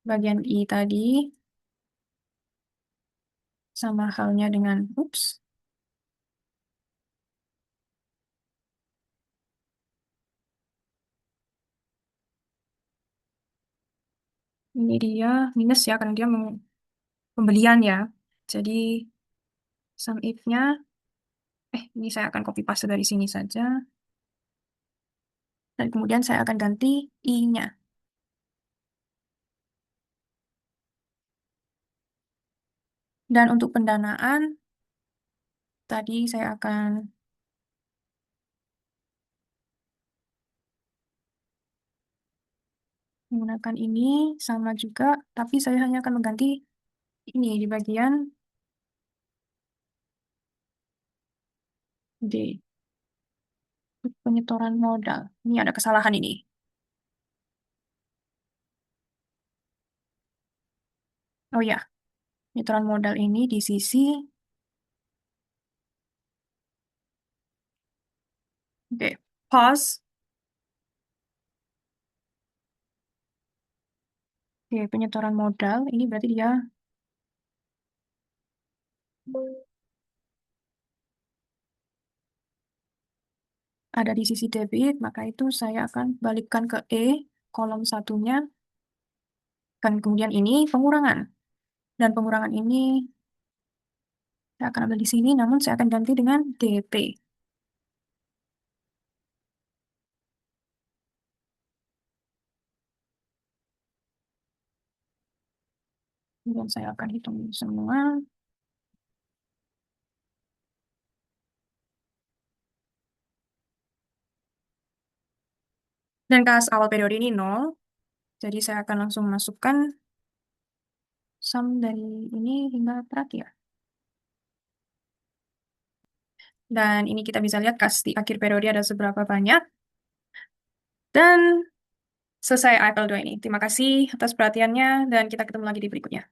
bagian I tadi, sama halnya dengan, ini dia minus ya, karena dia pembelian ya. Jadi sum if-nya, ini saya akan copy paste dari sini saja. Dan kemudian saya akan ganti I-nya. Dan untuk pendanaan, tadi saya akan menggunakan ini sama juga, tapi saya hanya akan mengganti ini di bagian D, penyetoran modal. Ini ada kesalahan ini. Oh ya, penyetoran modal ini di sisi D. Pause. Oke, penyetoran modal ini berarti dia ada di sisi debit, maka itu saya akan balikkan ke E, kolom satunya, dan kemudian ini pengurangan. Dan pengurangan ini saya akan ambil di sini, namun saya akan ganti dengan DP. Kemudian saya akan hitung ini semua. Dan kas awal periode ini 0, jadi saya akan langsung masukkan Sum dari ini hingga terakhir. Dan ini kita bisa lihat kas di akhir periode ada seberapa banyak. Dan selesai AFL 2 ini. Terima kasih atas perhatiannya dan kita ketemu lagi di berikutnya.